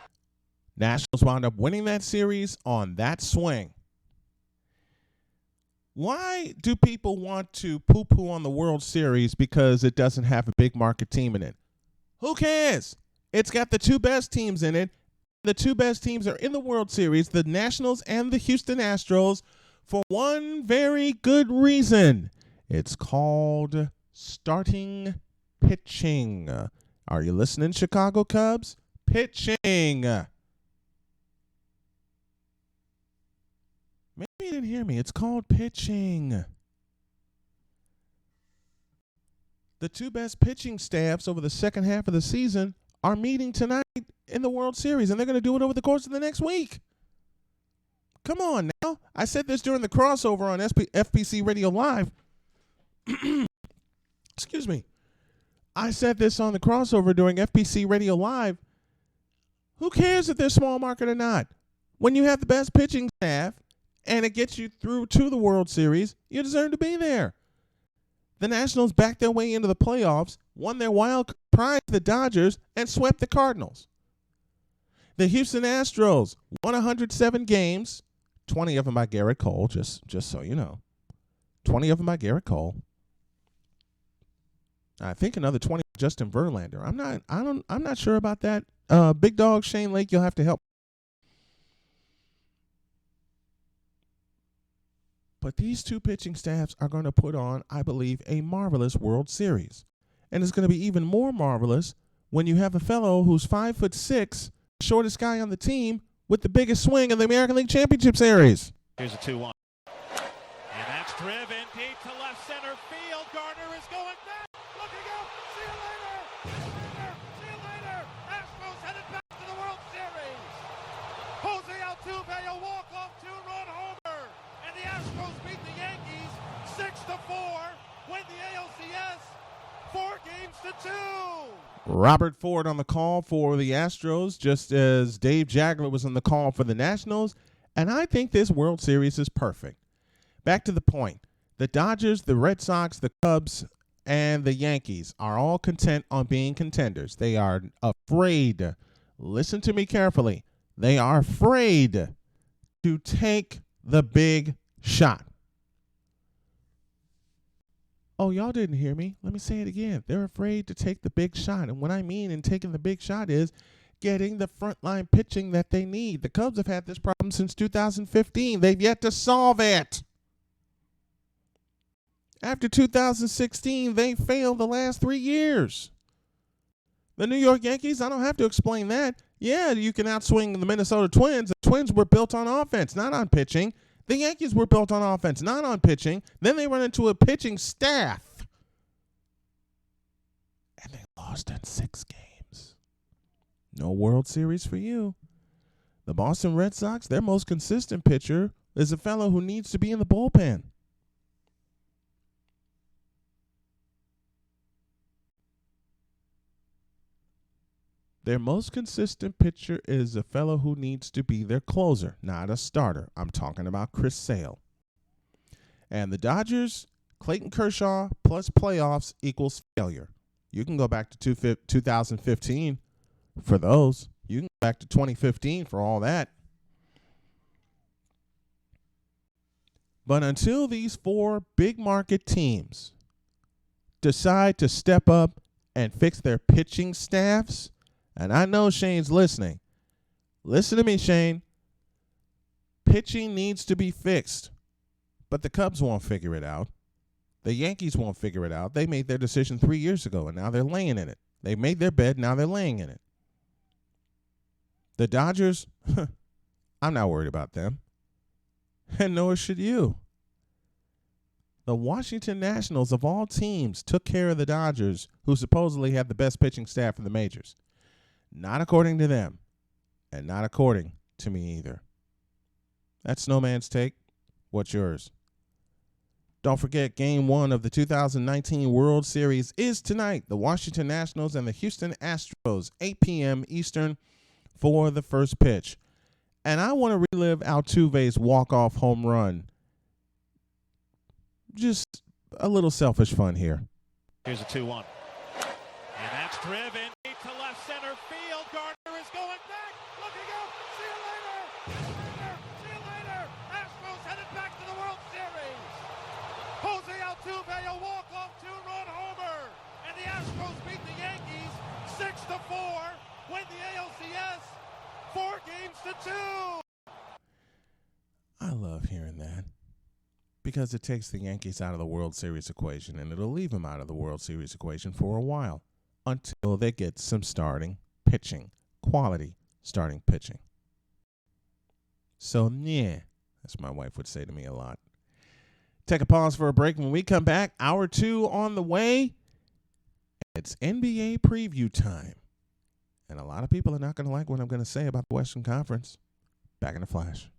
Nationals wound up winning that series on that swing. Why do people want to poo-poo on the World Series because it doesn't have a big market team in it? Who cares? It's got the two best teams in it. The two best teams are in the World Series, the Nationals and the Houston Astros, for one very good reason. It's called starting pitching. Are you listening, Chicago Cubs? Pitching. Maybe you didn't hear me. It's called pitching. The two best pitching staffs over the second half of the season are meeting tonight in the World Series, and they're going to do it over the course of the next week. Come on now. I said this during the crossover on FPC Radio Live. Excuse me. I said this on the crossover during FPC Radio Live. Who cares if they're small market or not? When you have the best pitching staff and it gets you through to the World Series, you deserve to be there. The Nationals backed their way into the playoffs, won their wild prize to the Dodgers, and swept the Cardinals. The Houston Astros won 107 games, 20 of them by Garrett Cole, just so you know. 20 of them by Garrett Cole. I think another 20 by Justin Verlander. I'm not sure about that. Big dog Shane Lake, you'll have to help. But these two pitching staffs are going to put on, I believe, a marvelous World Series. And it's going to be even more marvelous when you have a fellow who's 5'6", shortest guy on the team, with the biggest swing in the American League Championship Series. Here's a 2-1. And that's driven deep to left center field. Gardner is going back. Looking out. See you later. See you later. Astros headed back to the World Series. Jose Altuve, a walk-off two-run homer. And the Astros beat the Yankees 6-4. Win the ALCS 4-2. Robert Ford on the call for the Astros, just as Dave Jagler was on the call for the Nationals. And I think this World Series is perfect. Back to the point. The Dodgers, the Red Sox, the Cubs, and the Yankees are all content on being contenders. They are afraid. Listen to me carefully. They are afraid to take the big shot. Oh, y'all didn't hear me. Let me say it again. They're afraid to take the big shot. And what I mean in taking the big shot is getting the frontline pitching that they need. The Cubs have had this problem since 2015. They've yet to solve it. After 2016, they failed the last 3 years. The New York Yankees, I don't have to explain that. Yeah, you can outswing the Minnesota Twins. The Twins were built on offense, not on pitching. The Yankees were built on offense, not on pitching. Then they run into a pitching staff. And they lost in 6 games. No World Series for you. The Boston Red Sox, their most consistent pitcher is a fellow who needs to be in the bullpen. Their most consistent pitcher is a fellow who needs to be their closer, not a starter. I'm talking about Chris Sale. And the Dodgers, Clayton Kershaw plus playoffs equals failure. You can go back to 2015 for those. You can go back to 2015 for all that. But until these 4 big market teams decide to step up and fix their pitching staffs, and I know Shane's listening. Listen to me, Shane. Pitching needs to be fixed. But the Cubs won't figure it out. The Yankees won't figure it out. They made their decision 3 years ago, and now they're laying in it. They made their bed, now they're laying in it. The Dodgers, I'm not worried about them. And nor should you. The Washington Nationals, of all teams, took care of the Dodgers, who supposedly have the best pitching staff in the majors. Not according to them, and not according to me either. That's Snowman's take. What's yours? Don't forget, Game 1 of the 2019 World Series is tonight. The Washington Nationals and the Houston Astros, 8 p.m. Eastern for the first pitch. And I want to relive Altuve's walk-off home run. Just a little selfish fun here. Here's a 2-1. And that's driven deep to left center field. Gardner is going back. Looking out. See you later. See you later. Astros headed back to the World Series. Jose Altuve, a walk-off two-run homer. And the Astros beat the Yankees 6-4. Win the ALCS 4-2. I love hearing that. Because it takes the Yankees out of the World Series equation, and it'll leave them out of the World Series equation for a while until they get some starting pitching, quality starting pitching. So, yeah, as my wife would say to me a lot. Take a pause for a break. When we come back, hour 2 on the way. It's NBA preview time. And a lot of people are not going to like what I'm going to say about the Western Conference. Back in a flash.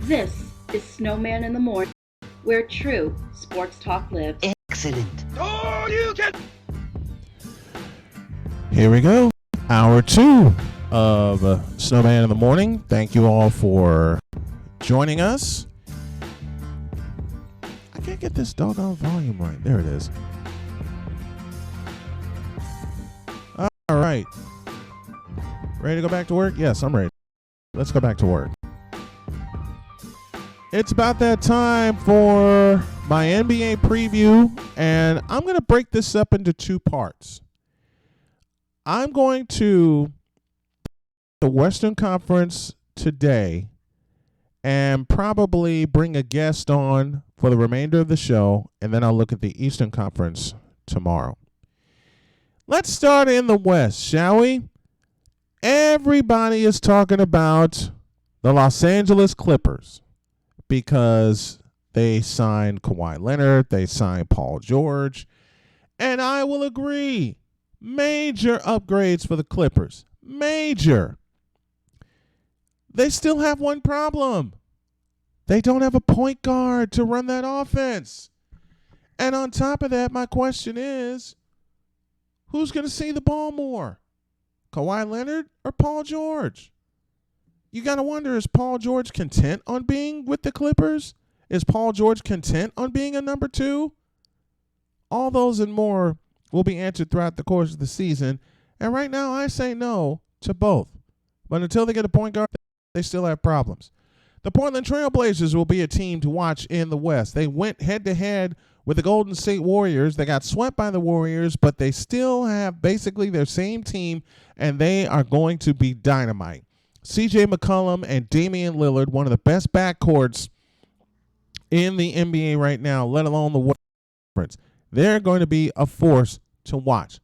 This is Snowman in the Morning, where true sports talk lives. Excellent. Oh, you can. Here we go. Hour 2 of Snowman in the Morning. Thank you all for joining us. I can't get this doggone volume right. There it is. All right. Ready to go back to work? Yes, I'm ready. Let's go back to work. It's about that time for my NBA preview, and I'm going to break this up into 2 parts. I'm going to the Western Conference today and probably bring a guest on for the remainder of the show, and then I'll look at the Eastern Conference tomorrow. Let's start in the West, shall we? Everybody is talking about the Los Angeles Clippers because they signed Kawhi Leonard, they signed Paul George, and I will agree. Major upgrades for the Clippers. Major. They still have one problem. They don't have a point guard to run that offense. And on top of that, my question is, who's going to see the ball more? Kawhi Leonard or Paul George? You got to wonder, is Paul George content on being with the Clippers? Is Paul George content on being a number 2? All those and more will be answered throughout the course of the season. And right now, I say no to both. But until they get a point guard, they still have problems. The Portland Trail Blazers will be a team to watch in the West. They went head-to-head with the Golden State Warriors. They got swept by the Warriors, but they still have basically their same team, and they are going to be dynamite. C.J. McCollum and Damian Lillard, one of the best backcourts in the NBA right now, let alone the West Conference. They're going to be a force to watch.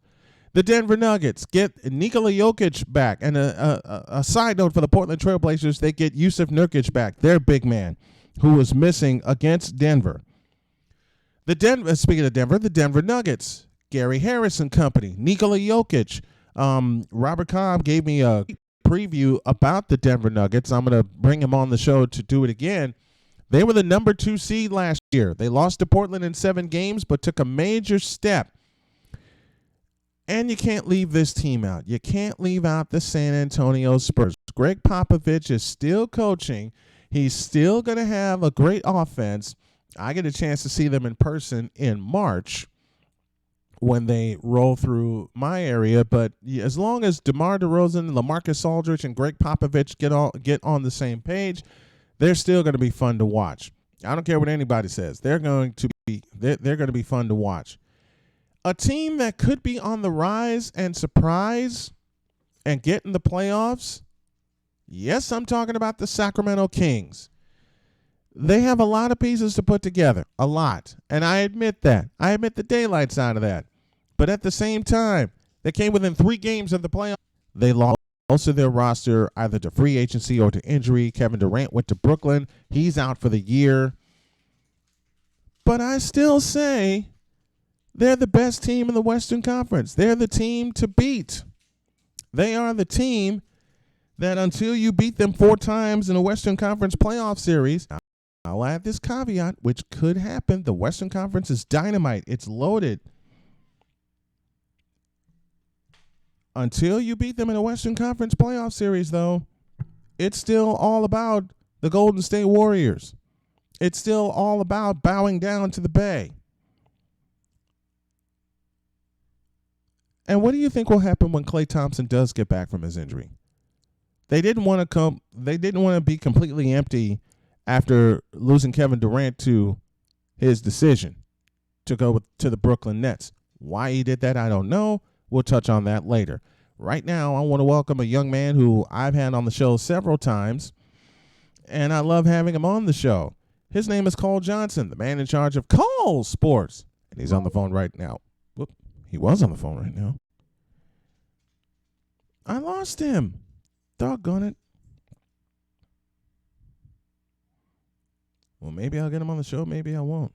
The Denver Nuggets get Nikola Jokic back. And a side note for the Portland Trail Blazers, they get Yusuf Nurkic back, their big man, who was missing against Denver. Speaking of Denver, the Denver Nuggets, Gary Harris and company, Nikola Jokic. Robert Cobb gave me a preview about the Denver Nuggets. I'm going to bring him on the show to do it again. They were the number 2 seed last year. They lost to Portland in 7 games, but took a major step. And you can't leave this team out. You can't leave out the San Antonio Spurs. Greg Popovich is still coaching. He's still going to have a great offense. I get a chance to see them in person in March when they roll through my area. But as long as DeMar DeRozan, LaMarcus Aldridge, and Greg Popovich get on the same page, they're still going to be fun to watch. I don't care what anybody says. They're going to be fun to watch. A team that could be on the rise and surprise and get in the playoffs, yes, I'm talking about the Sacramento Kings. They have a lot of pieces to put together, a lot, and I admit that. I admit the daylight side of that. But at the same time, they came within 3 games of the playoffs. They lost most of their roster either to free agency or to injury. Kevin Durant went to Brooklyn. He's out for the year. But I still say they're the best team in the Western Conference. They're the team to beat. They are the team that until you beat them 4 times in a Western Conference playoff series, I'll add this caveat, which could happen. The Western Conference is dynamite. It's loaded. Until you beat them in a Western Conference playoff series, though, it's still all about the Golden State Warriors. It's still all about bowing down to the Bay. And what do you think will happen when Klay Thompson does get back from his injury? They didn't want to be completely empty after losing Kevin Durant to his decision to go to the Brooklyn Nets. Why he did that, I don't know. We'll touch on that later. Right now, I want to welcome a young man who I've had on the show several times, and I love having him on the show. His name is Cole Johnson, the man in charge of Cole Sports, and he's on the phone right now. Whoop, he was on the phone right now. I lost him. Doggone it. Well, maybe I'll get him on the show. Maybe I won't.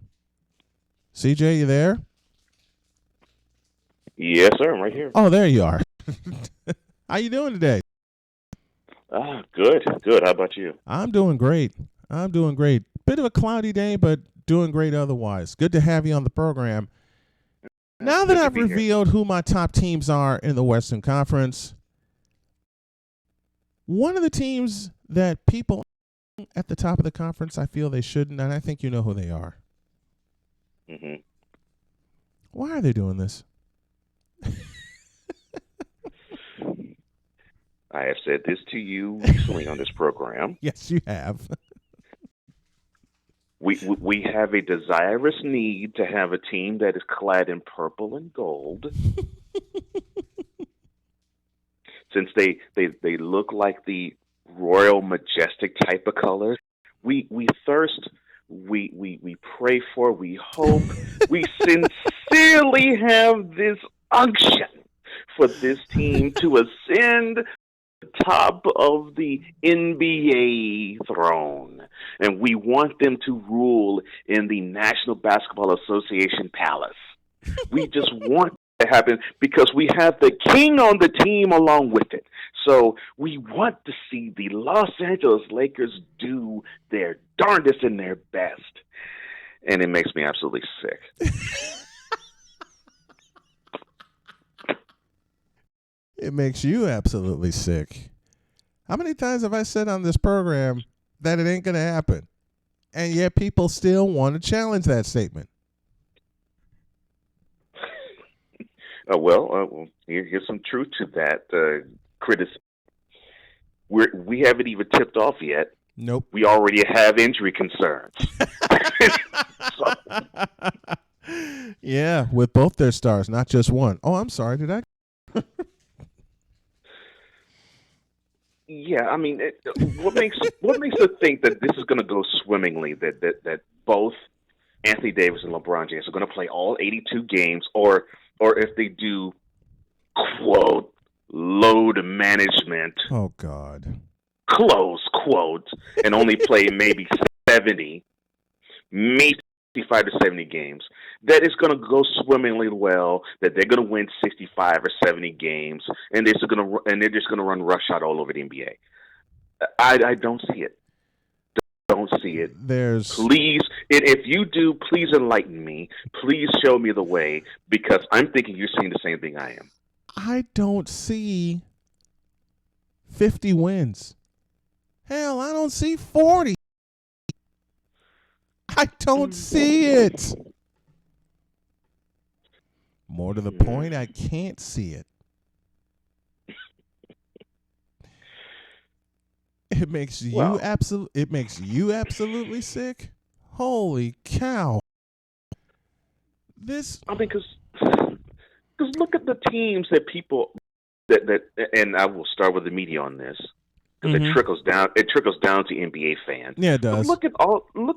CJ, you there? Yes, sir. I'm right here. Oh, there you are. How you doing today? Good. Good. How about you? I'm doing great. I'm doing great. Bit of a cloudy day, but doing great otherwise. Good to have you on the program. Now that I've revealed who my top teams are in the Western Conference, one of the teams that people at the top of the conference, I feel they shouldn't, and I think you know who they are. Mm-hmm. Why are they doing this? I have said this to you recently on this program. Yes, you have. We have a desirous need to have a team that is clad in purple and gold. Since they look like the royal majestic type of colors, we thirst, we pray for, we hope, we sincerely have this unction for this team to ascend top of the NBA throne, and we want them to rule in the National Basketball Association palace. We just want to happen because we have the king on the team along with it. So we want to see the Los Angeles Lakers do their darndest and their best, and it makes me absolutely sick. It makes you absolutely sick. How many times have I said on this program that it ain't going to happen? And yet people still want to challenge that statement. Well, here's some truth to that criticism. We haven't even tipped off yet. Nope. We already have injury concerns. Yeah, with both their stars, not just one. Oh, I'm sorry. Did I? Yeah, I mean, what makes us think that this is going to go swimmingly? That both Anthony Davis and LeBron James are going to play all 82 games, or if they do, quote, load management. Oh God. Close quote, and only play maybe 70, maybe 65 to 70 games, that is going to go swimmingly well, that they're going to win 65 or 70 games, and they're just going to run roughshod all over the NBA. I don't see it. Don't see it. Please, if you do, please enlighten me. Please show me the way, because I'm thinking you're seeing the same thing I am. I don't see 50 wins. Hell, I don't see 40. I don't see it. More to the point, I can't see it. It makes you absolutely sick. Holy cow! This. I mean, because look at the teams that people that and I will start with the media on this. Because it trickles down. It trickles down to NBA fans. Yeah, it does. But look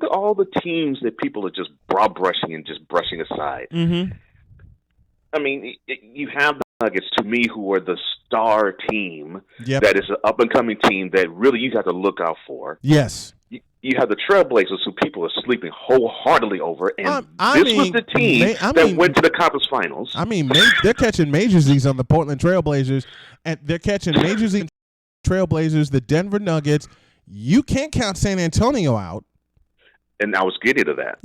at all the teams that people are just broad brushing and just brushing aside. Mm-hmm. I mean, you have the Nuggets, to me, who are the star team. Yep. That is an up and coming team that really you have to look out for. Yes. You have the Trailblazers, who people are sleeping wholeheartedly over, and this was the team that went to the conference finals. I mean, they're catching major Z's on the Portland Trailblazers, and they're catching major Z's. Trailblazers, the Denver Nuggets. You can't count San Antonio out. And I was getting to that.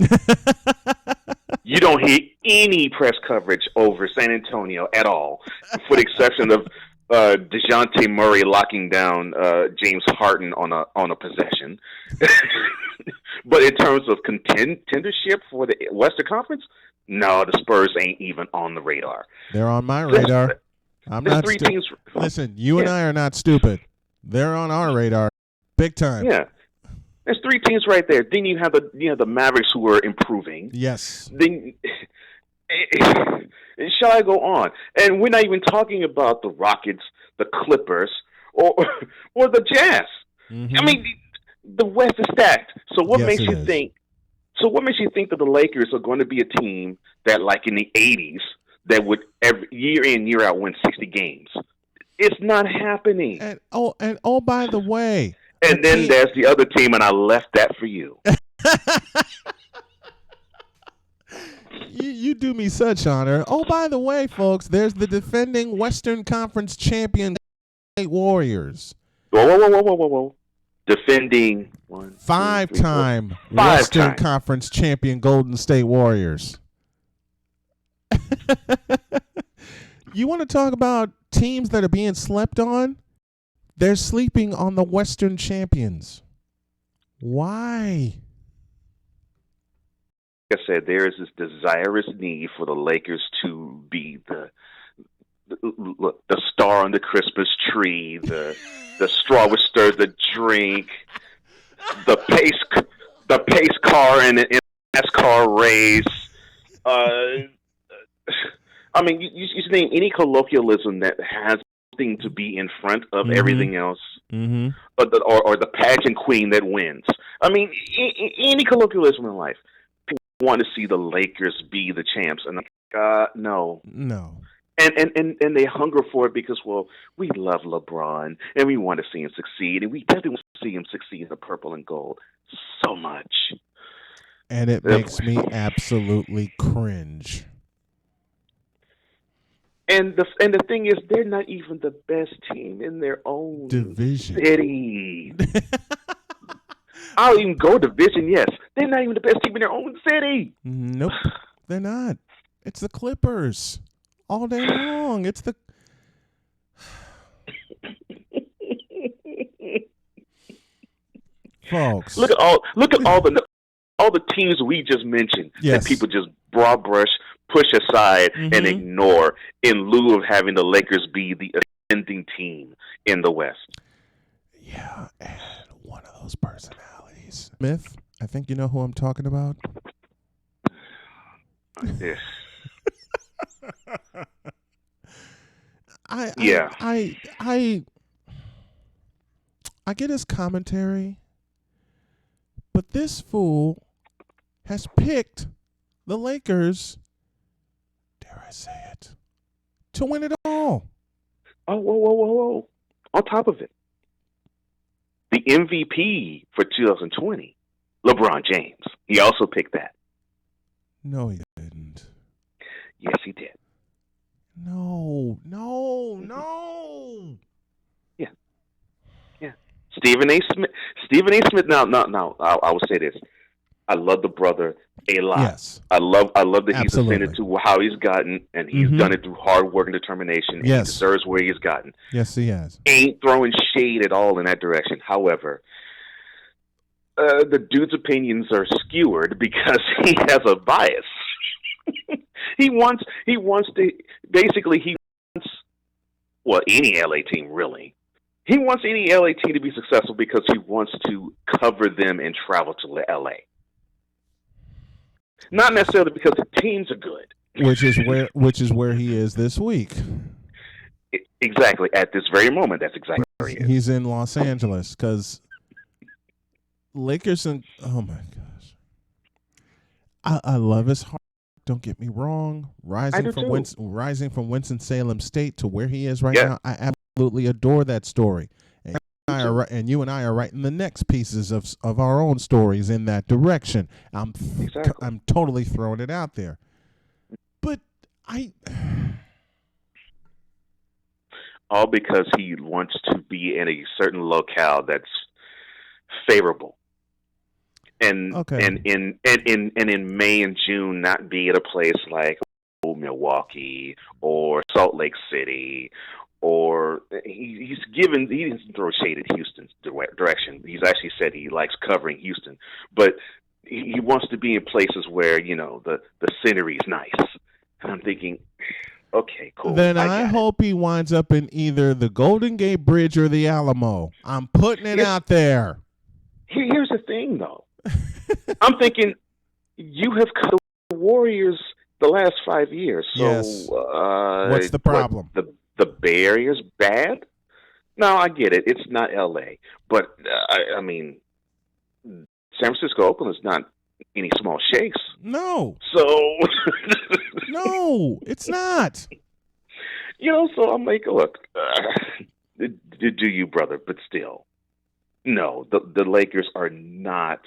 You don't hear any press coverage over San Antonio at all, for the exception of DeJounte Murray locking down James Harden on a possession. But in terms of contendership for the Western Conference, no, the Spurs ain't even on the radar. They're on my radar. I'm not stupid. Listen, you and I are not stupid. They're on our radar, big time. Yeah, there's three teams right there. Then you have the Mavericks, who are improving. Yes. Then shall I go on? And we're not even talking about the Rockets, the Clippers, or the Jazz. Mm-hmm. I mean, the West is stacked. So what makes you think? So what makes you think that the Lakers are going to be a team that, like in the '80s, that would every year in year out win 60 games? It's not happening. And by the way. And then there's the other team, and I left that for you. You do me such honor. Oh, by the way, folks, there's the defending Western Conference champion Warriors. Whoa. defending five-time Western Five-time. Conference champion Golden State Warriors. You want to talk about teams that are being slept on? They're sleeping on the Western champions. Why? Like I said, there is this desirous need for the Lakers to be the star on the Christmas tree, the straw which stirs the drink, the pace car in the NASCAR race. I mean, you name any colloquialism that has something to be in front of everything else, or the pageant queen that wins. I mean, any colloquialism in life. People want to see the Lakers be the champs, and no. And they hunger for it because, well, we love LeBron and we want to see him succeed, and we definitely want to see him succeed in the purple and gold so much. And it makes me absolutely cringe. And the thing is, they're not even the best team in their own division. City. I'll even go division, yes. They're not even the best team in their own city. Nope, they're not. It's the Clippers all day long. It's the folks. Look at all the teams we just mentioned that people just broad brush, push aside, and ignore in lieu of having the Lakers be the ascending team in the West. Yeah, and one of those personalities. Smith, I think you know who I'm talking about. Yeah. I get his commentary, but this fool has picked the Lakers, dare I say it, to win it all. Oh, whoa. On top of it, the MVP for 2020, LeBron James. He also picked that. No, he didn't. Yes, he did. No. Yeah. Stephen A. Smith. Now, I will say this. I love the brother a lot. Yes. I love that he's Absolutely. ascended to how he's gotten, and he's done it through hard work and determination, and he deserves where he's gotten. Yes, he has. Ain't throwing shade at all in that direction. However, the dude's opinions are skewered because he has a bias. He wants any LA team really. He wants any LA team to be successful because he wants to cover them and travel to LA. Not necessarily because the teams are good. Which is where he is this week. Exactly. At this very moment, that's exactly where he is. He's in Los Angeles because Lakers and oh my gosh, I love his heart. Don't get me wrong. Rising from Winston-Salem State to where he is right now, I absolutely adore that story. And you and I are writing the next pieces of our own stories in that direction. I'm totally throwing it out there. But all because he wants to be in a certain locale that's favorable. And in May and June not be at a place like Milwaukee or Salt Lake City, or he didn't throw shade at Houston's direction. He's actually said he likes covering Houston, but he wants to be in places where the scenery's nice. And I'm thinking, okay, cool. Then I hope he winds up in either the Golden Gate Bridge or the Alamo. I'm putting it out there. Here's the thing, though. I'm thinking you have cut the Warriors the last 5 years. So yes. What's the problem? The Bay Area's bad? No, I get it. It's not L.A. But, I mean, San Francisco, Oakland is not any small shakes. No. So. No, it's not. So I'm like, look, do you, brother, but still. No, the Lakers are not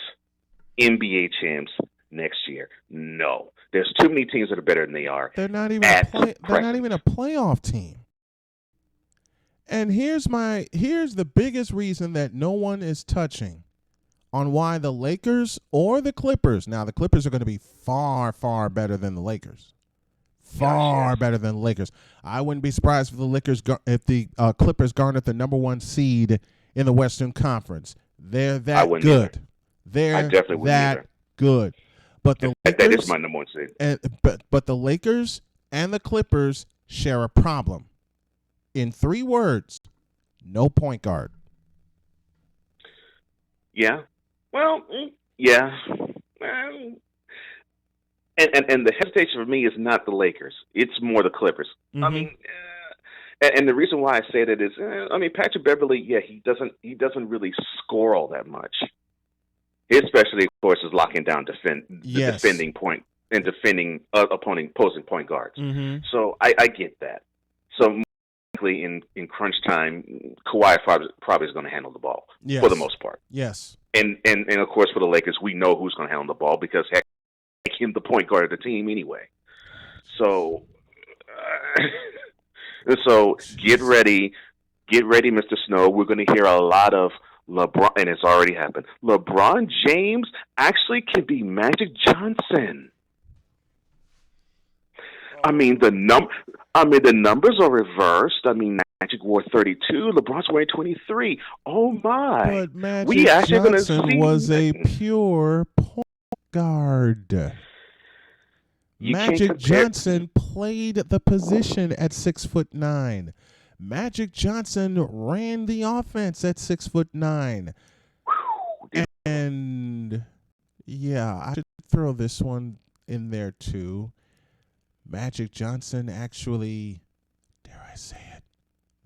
NBA champs next year. No, there's too many teams that are better than they are. They're not even. They're not even a playoff team. And here's the biggest reason that no one is touching on why the Lakers or the Clippers. Now the Clippers are going to be far, far better than the Lakers. Far better than the Lakers. I wouldn't be surprised if the Clippers garnered the number 1 seed in the Western Conference. They're that good. Either. They're I definitely wouldn't that either. good. But the Lakers, that is my number 1 seed. But the Lakers and the Clippers share a problem. In 3 words, no point guard. Yeah. Well, yeah. And the hesitation for me is not the Lakers. It's more the Clippers. Mm-hmm. I mean, and the reason why I say that is, Patrick Beverley, he doesn't really score all that much. His specialty, of course, is locking down defending point and defending opposing point guards. Mm-hmm. So I get that. So in crunch time, Kawhi probably is going to handle the ball for the most part. Yes. And of course, for the Lakers, we know who's going to handle the ball because heck, make him the point guard of the team anyway. So, get ready, Mr. Snow. We're going to hear a lot of LeBron, and it's already happened. LeBron James actually can be Magic Johnson. I mean the numbers are reversed. I mean, Magic wore 32, LeBron's wearing 23. Oh my! But Magic Johnson was a pure point guard. Magic Johnson played the position at 6'9". Magic Johnson ran the offense at 6'9". And yeah, I should throw this one in there too. Magic Johnson actually, dare I say it,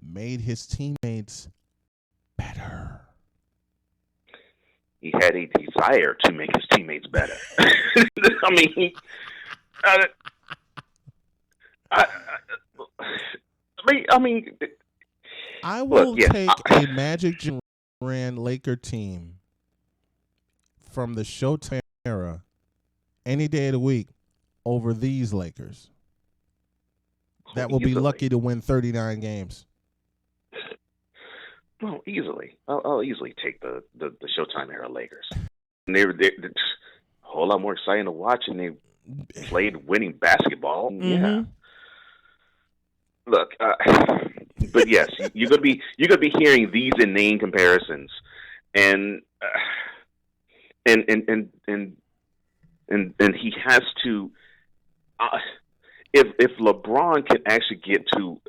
made his teammates better. He had a desire to make his teammates better. I will take a Magic Johnson ran Laker team from the Showtime era any day of the week over these Lakers that will be lucky to win 39 games. Well, easily. I'll easily take the Showtime era Lakers. And they're a whole lot more exciting to watch, and they played winning basketball. Mm-hmm. Yeah. Look, but yes, you're gonna be hearing these inane comparisons, and he has to. If LeBron can actually get to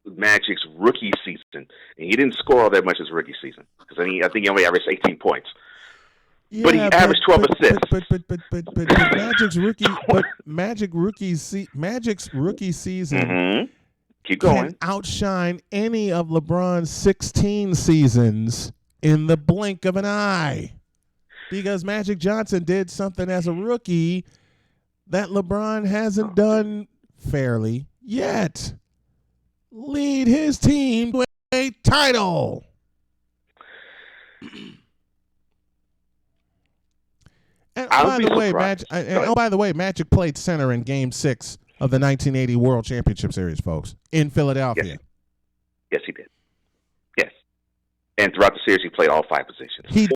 Magic's rookie season, and he didn't score all that much his rookie season because I think he only averaged 18 points. Yeah, but he averaged 12 assists. But Magic's rookie season mm-hmm. Keep going. Can outshine any of LeBron's 16 seasons in the blink of an eye, because Magic Johnson did something as a rookie that LeBron hasn't done fairly yet. Lead his team to a title. And by the way, Magic played center in Game 6 of the 1980 World Championship Series, folks, in Philadelphia. Yes, he did. Yes. And throughout the series, he played all 5 positions.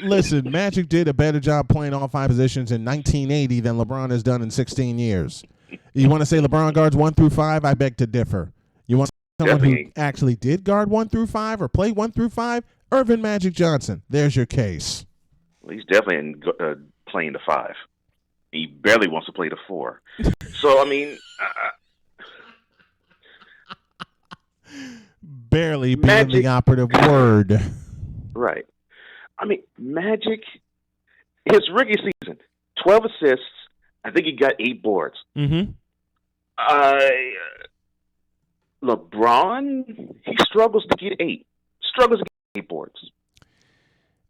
Listen, Magic did a better job playing all 5 positions in 1980 than LeBron has done in 16 years. You want to say LeBron guards 1 through 5? I beg to differ. You want someone who actually did guard 1 through 5 or play 1 through 5? Irvin Magic Johnson. There's your case. Well, he's definitely playing the 5. He barely wants to play the 4. So, I mean... barely being the operative word. Right. I mean, Magic, his rookie season, 12 assists. I think he got 8 boards. Mm-hmm. LeBron, he struggles to get 8. Struggles to get 8 boards.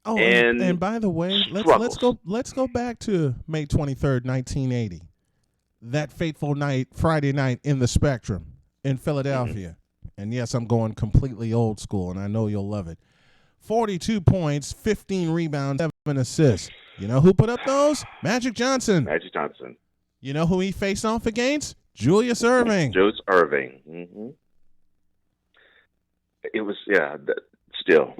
Oh, and by the way, let's go back to May 23rd, 1980. That fateful night, Friday night in the Spectrum in Philadelphia. Mm-hmm. And yes, I'm going completely old school, and I know you'll love it. 42 points, 15 rebounds, 7 assists. You know who put up those? Magic Johnson. Magic Johnson. You know who he faced off against? Julius Erving. Julius Erving. It was, still,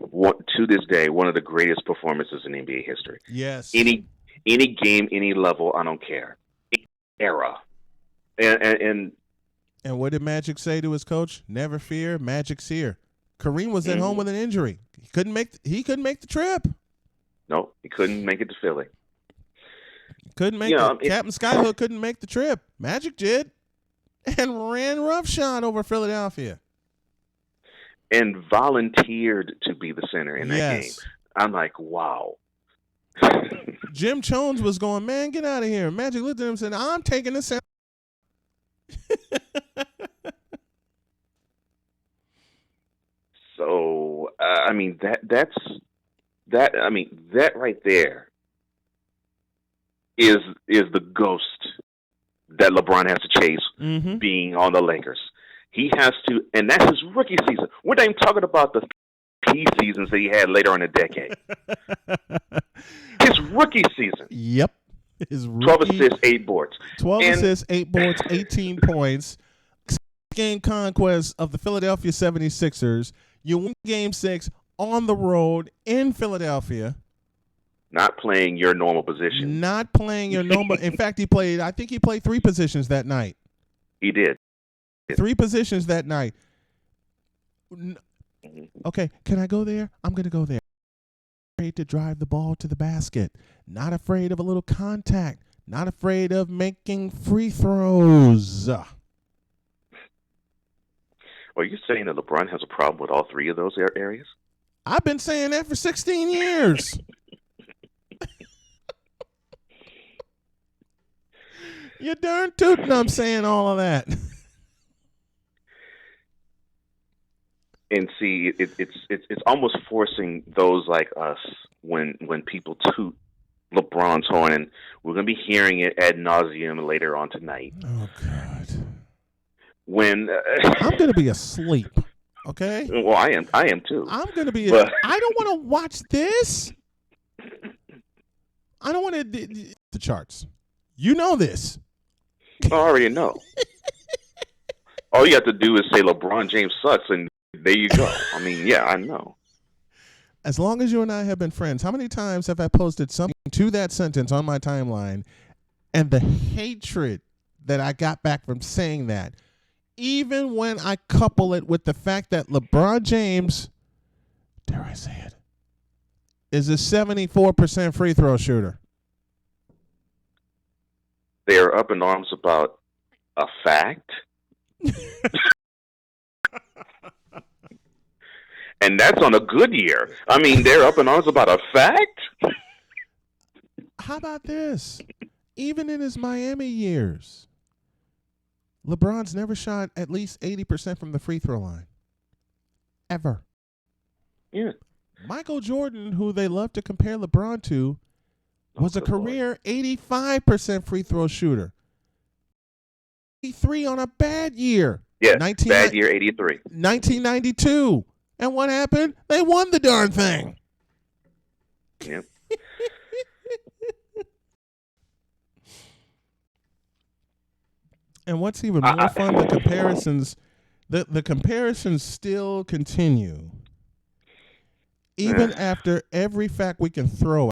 to this day, one of the greatest performances in NBA history. Yes. Any game, any level, I don't care. Any era. And what did Magic say to his coach? Never fear, Magic's here. Kareem was at home with an injury. He couldn't make the trip. No, he couldn't make it to Philly. Couldn't make it. Captain Skyhook couldn't make the trip. Magic did, and ran roughshod over Philadelphia. And volunteered to be the center in that game. I'm like, wow. Jim Jones was going, man, get out of here. Magic looked at him and said, I'm taking the center. So, that right there is the ghost that LeBron has to chase being on the Lakers. He has to, and that's his rookie season. We're not even talking about the P seasons that he had later in the decade. His rookie season. Yep. His rookie, 12 assists, 8 boards. 12 assists, 8 boards, 18 points. Game conquest of the Philadelphia 76ers. You win Game 6 on the road in Philadelphia. Not playing your normal position. Not playing your normal. In fact, I think he played 3 positions that night. He did. 3 positions that night. Okay, can I go there? I'm going to go there. Afraid to drive the ball to the basket. Not afraid of a little contact. Not afraid of making free throws. Are you saying that LeBron has a problem with all 3 of those areas? I've been saying that for 16 years. You're darn tootin' I'm saying all of that. And see, it's almost forcing those like us when people toot LeBron's horn, and we're going to be hearing it ad nauseum later on tonight. Oh, God. When I'm going to be asleep, okay? Well, I am too. I'm going to be. I don't want to watch this. I don't want to the charts. You know this. I already know. All you have to do is say LeBron James sucks, and there you go. I mean, yeah, I know. As long as you and I have been friends, how many times have I posted something to that sentence on my timeline, and the hatred that I got back from saying that, even when I couple it with the fact that LeBron James, dare I say it, is a 74% free throw shooter. They are up in arms about a fact. And that's on a good year. I mean, they're up in arms about a fact? How about this? Even in his Miami years, LeBron's never shot at least 80% from the free throw line. Ever. Yeah. Michael Jordan, who they love to compare LeBron to, was a career 85% free throw shooter. 83 on a bad year. Yeah, bad year, 83. 1992. And what happened? They won the darn thing. Yep. And what's even more fun, the comparisons, the comparisons still continue. Even after every fact we can throw